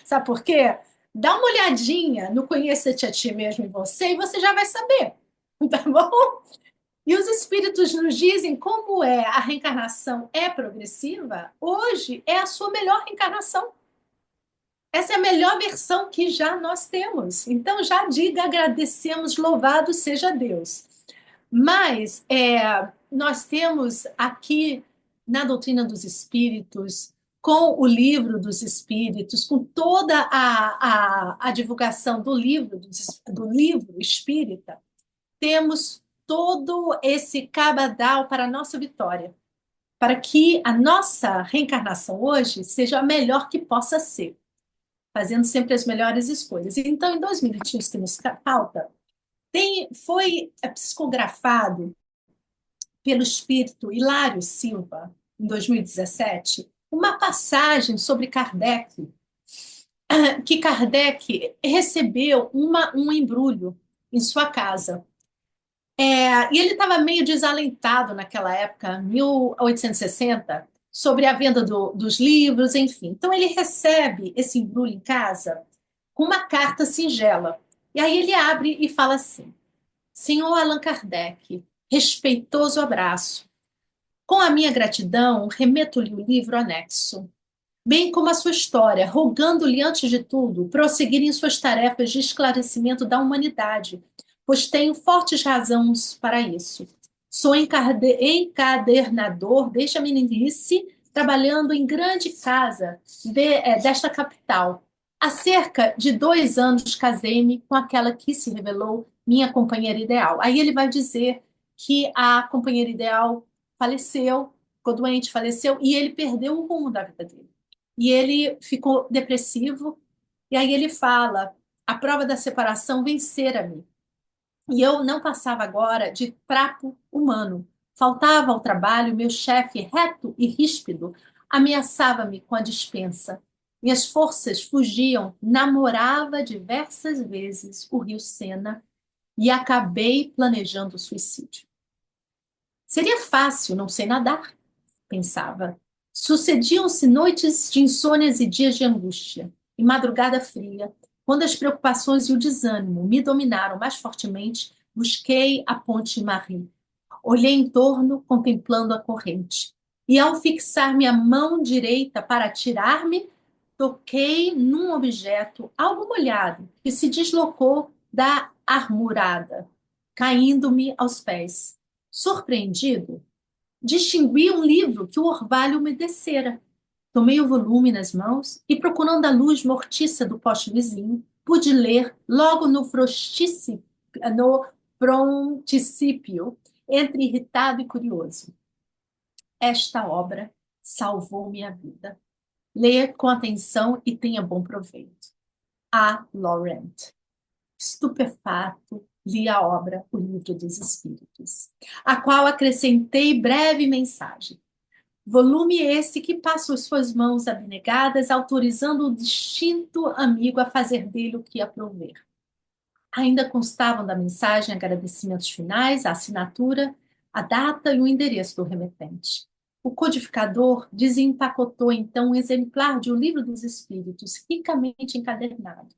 Sabe por quê? Dá uma olhadinha no Conheça-te a ti mesmo em você e você já vai saber, tá bom? E os espíritos nos dizem como a reencarnação é progressiva. Hoje é a sua melhor reencarnação. Essa é a melhor versão que já nós temos. Então, já diga, agradecemos, louvado seja Deus. Mas nós temos aqui, na doutrina dos espíritos, com o livro dos Espíritos, com toda a divulgação do livro espírita, temos todo esse cabedal para a nossa vitória, para que a nossa reencarnação hoje seja a melhor que possa ser, fazendo sempre as melhores escolhas. Então, em 2021, que nos falta, foi psicografado pelo espírito Hilário Silva, em 2017, uma passagem sobre Kardec, que Kardec recebeu um embrulho em sua casa. E ele estava meio desalentado naquela época, 1860, sobre a venda dos livros, enfim. Então ele recebe esse embrulho em casa com uma carta singela. E aí ele abre e fala assim: Senhor Allan Kardec, respeitoso abraço. Com a minha gratidão, remeto-lhe o livro anexo, bem como a sua história, rogando-lhe, antes de tudo, prosseguir em suas tarefas de esclarecimento da humanidade, pois tenho fortes razões para isso. Sou encadernador desde a meninice, trabalhando em grande casa desta capital. Há cerca de 2 anos casei-me com aquela que se revelou minha companheira ideal. Aí ele vai dizer que a companheira ideal faleceu, ficou doente, faleceu, e ele perdeu o rumo da vida dele. E ele ficou depressivo, e aí ele fala: a prova da separação vencera-me. E eu não passava agora de trapo humano. Faltava ao trabalho, meu chefe, reto e ríspido, ameaçava-me com a dispensa. Minhas forças fugiam, namorava diversas vezes o rio Sena e acabei planejando o suicídio. Seria fácil, não sei nadar, pensava. Sucediam-se noites de insônias e dias de angústia, e madrugada fria, quando as preocupações e o desânimo me dominaram mais fortemente, busquei a ponte Marie. Olhei em torno, contemplando a corrente, e ao fixar minha mão direita para atirar-me, toquei num objeto, algo molhado, que se deslocou da armurada, caindo-me aos pés. Surpreendido, distingui um livro que o orvalho umedecera. Tomei o volume nas mãos e, procurando a luz mortiça do poste vizinho, pude ler logo no fronticípio, entre irritado e curioso. Esta obra salvou minha vida. Leia com atenção e tenha bom proveito. A. Laurent. Estupefato, li a obra O Livro dos Espíritos, a qual acrescentei breve mensagem. Volume esse que passa suas mãos abnegadas, autorizando o distinto amigo a fazer dele o que aprouver. Ainda constavam da mensagem agradecimentos finais, a assinatura, a data e o endereço do remetente. O codificador desempacotou então um exemplar de O Livro dos Espíritos, ricamente encadernado,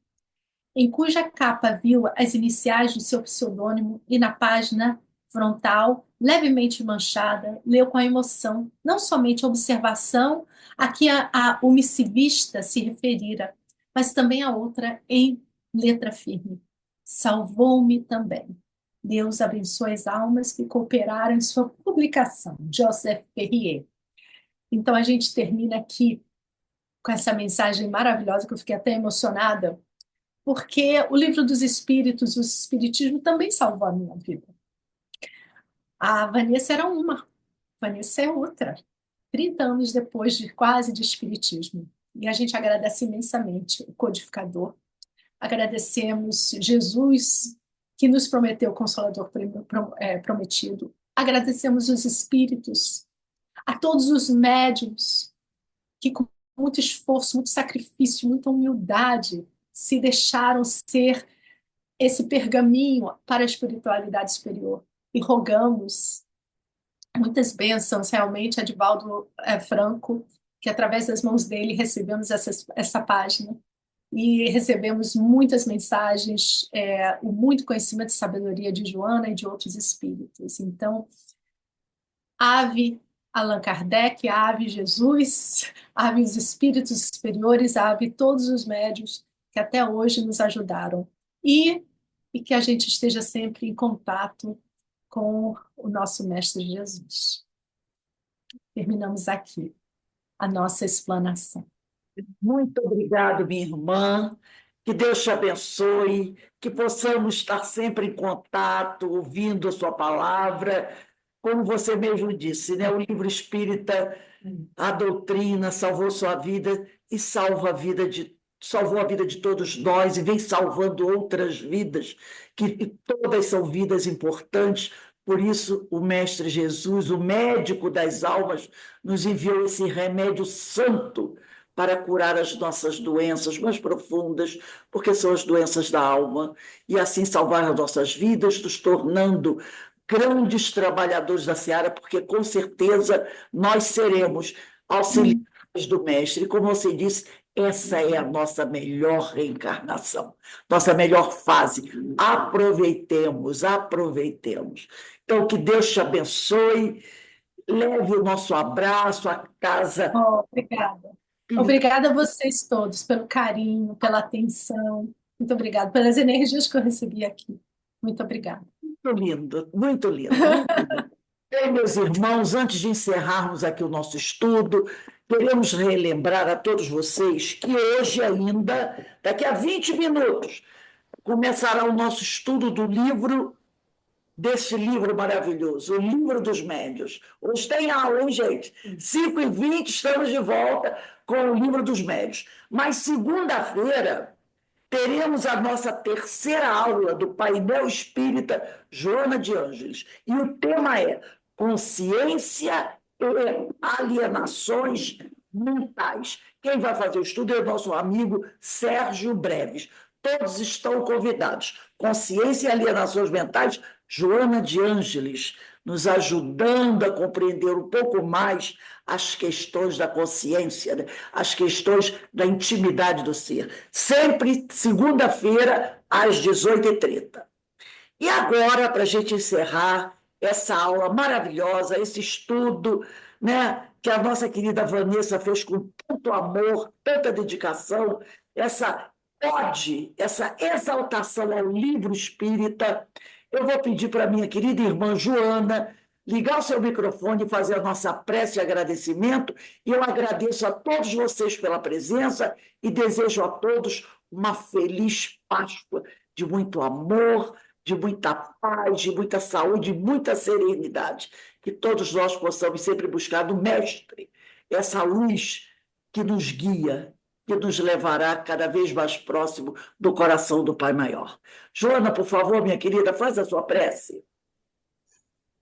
em cuja capa viu as iniciais do seu pseudônimo e na página frontal, levemente manchada, leu com a emoção, não somente a observação a que o missivista se referira, mas também a outra em letra firme. Salvou-me também. Deus abençoe as almas que cooperaram em sua publicação. Joseph Perrier. Então a gente termina aqui com essa mensagem maravilhosa que eu fiquei até emocionada, porque o Livro dos Espíritos, o Espiritismo também salvou a minha vida. A Vanessa era uma, Vanessa é outra. 30 anos depois quase de Espiritismo. E a gente agradece imensamente o codificador. Agradecemos Jesus, que nos prometeu o Consolador prometido. Agradecemos os Espíritos, a todos os médiuns, que com muito esforço, muito sacrifício, muita humildade, se deixaram ser esse pergaminho para a espiritualidade superior. E rogamos muitas bênçãos, realmente, a Divaldo Franco, que através das mãos dele recebemos essa página. E recebemos muitas mensagens, o muito conhecimento e sabedoria de Joana e de outros espíritos. Então, ave Allan Kardec, ave Jesus, ave os espíritos superiores, ave todos os médiuns que até hoje nos ajudaram. E que a gente esteja sempre em contato com o nosso Mestre Jesus. Terminamos aqui. a nossa explanação. Muito obrigado, minha irmã. Que Deus te abençoe, que possamos estar sempre em contato, ouvindo a sua palavra. Como você mesmo disse, né? O livro espírita, a doutrina salvou sua vida e salvou a vida de todos nós e vem salvando outras vidas, que todas são vidas importantes. Por isso, o Mestre Jesus, o médico das almas, nos enviou esse remédio santo para curar as nossas doenças mais profundas, porque são as doenças da alma, e assim salvar as nossas vidas, nos tornando grandes trabalhadores da seara, porque com certeza nós seremos auxiliares do Mestre. E como você disse, essa é a nossa melhor reencarnação, nossa melhor fase. Aproveitemos, aproveitemos. Então, que Deus te abençoe, leve o nosso abraço à casa Oh, obrigada. espírita. Obrigada a vocês todos pelo carinho, pela atenção. Muito obrigada pelas energias que eu recebi aqui. Muito obrigada. Muito lindo, muito lindo, muito lindo. Bem, meus irmãos, antes de encerrarmos aqui o nosso estudo, queremos relembrar a todos vocês que hoje ainda, daqui a 20 minutos, começará o nosso estudo do livro, desse livro maravilhoso, o Livro dos Médiuns. Hoje tem aula, hein, gente? 5h20 estamos de volta com o Livro dos Médiuns. Mas segunda-feira teremos a nossa terceira aula do painel espírita Joana de Ângeles. E o tema é Consciência e Alienações Mentais. Quem vai fazer o estudo é o nosso amigo Sérgio Breves. Todos estão convidados. Consciência e Alienações Mentais, Joana de Ângeles, nos ajudando a compreender um pouco mais as questões da consciência, né? As questões da intimidade do ser. Sempre segunda-feira, às 18h30. E agora, para a gente encerrar essa aula maravilhosa, esse estudo, né, que a nossa querida Vanessa fez com tanto amor, tanta dedicação, essa ode, essa exaltação ao livro espírita, eu vou pedir para a minha querida irmã Joana ligar o seu microfone e fazer a nossa prece de agradecimento. E eu agradeço a todos vocês pela presença e desejo a todos uma feliz Páscoa de muito amor, de muita paz, de muita saúde, de muita serenidade. Que todos nós possamos sempre buscar do Mestre essa luz que nos guia, que nos levará cada vez mais próximo do coração do Pai Maior. Joana, por favor, minha querida, faz a sua prece.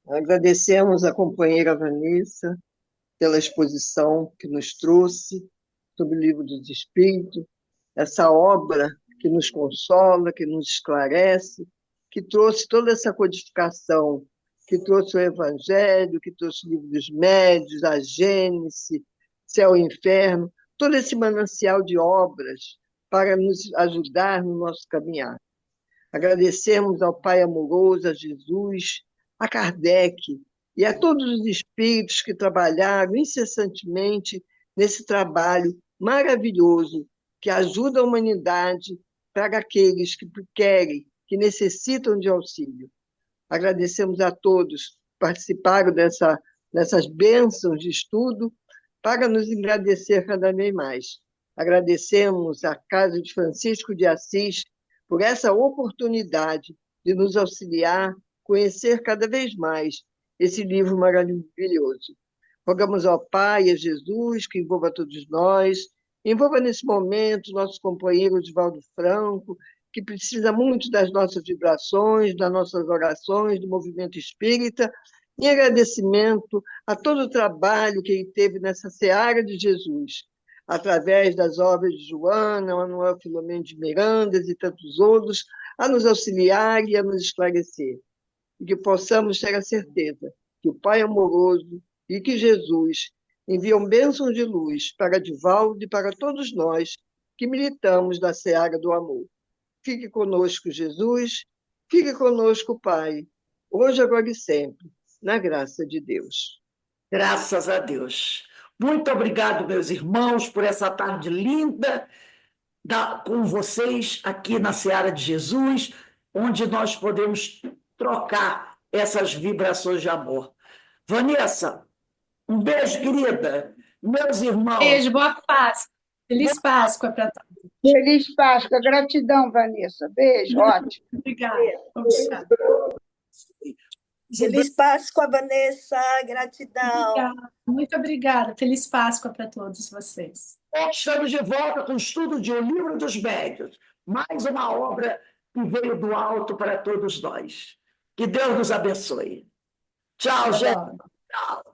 Agradecemos a companheira Vanessa pela exposição que nos trouxe sobre o Livro dos Espíritos, essa obra que nos consola, que nos esclarece, que trouxe toda essa codificação, que trouxe o Evangelho, que trouxe o Livro dos Médiuns, a Gênese, Céu e Inferno, todo esse manancial de obras para nos ajudar no nosso caminhar. Agradecemos ao Pai amoroso, a Jesus, a Kardec e a todos os espíritos que trabalharam incessantemente nesse trabalho maravilhoso que ajuda a humanidade para aqueles que querem, que necessitam de auxílio. Agradecemos a todos que participaram dessas bênçãos de estudo para nos agradecer cada vez mais. Agradecemos à Casa de Francisco de Assis por essa oportunidade de nos auxiliar, conhecer cada vez mais esse livro maravilhoso. Rogamos ao Pai e a Jesus que envolva todos nós, envolva nesse momento nosso companheiro Oswaldo Franco, que precisa muito das nossas vibrações, das nossas orações, do movimento espírita, em agradecimento a todo o trabalho que ele teve nessa seara de Jesus, através das obras de Joana, Manuel Filomeno de Mirandas e tantos outros, a nos auxiliar e a nos esclarecer. E que possamos ter a certeza que o Pai amoroso e que Jesus enviam bênçãos de luz para Divaldo e para todos nós que militamos na seara do amor. Fique conosco, Jesus, fique conosco, Pai, hoje, agora e sempre, na graça de Deus. Graças a Deus. Muito obrigado, meus irmãos, por essa tarde linda com vocês aqui na Seara de Jesus, onde nós podemos trocar essas vibrações de amor. Vanessa, um beijo, querida. Meus irmãos, Beijo, boa Páscoa. Feliz Páscoa para todos. Feliz Páscoa. Gratidão, Vanessa. Beijo, ótimo. Obrigada. Obrigada. Feliz Páscoa, Vanessa. Gratidão. Obrigada. Muito obrigada. Feliz Páscoa para todos vocês. estamos de volta com o estudo de O Livro dos Médiuns, mais uma obra que veio do alto para todos nós. Que Deus nos abençoe. Tchau, gente. Tchau.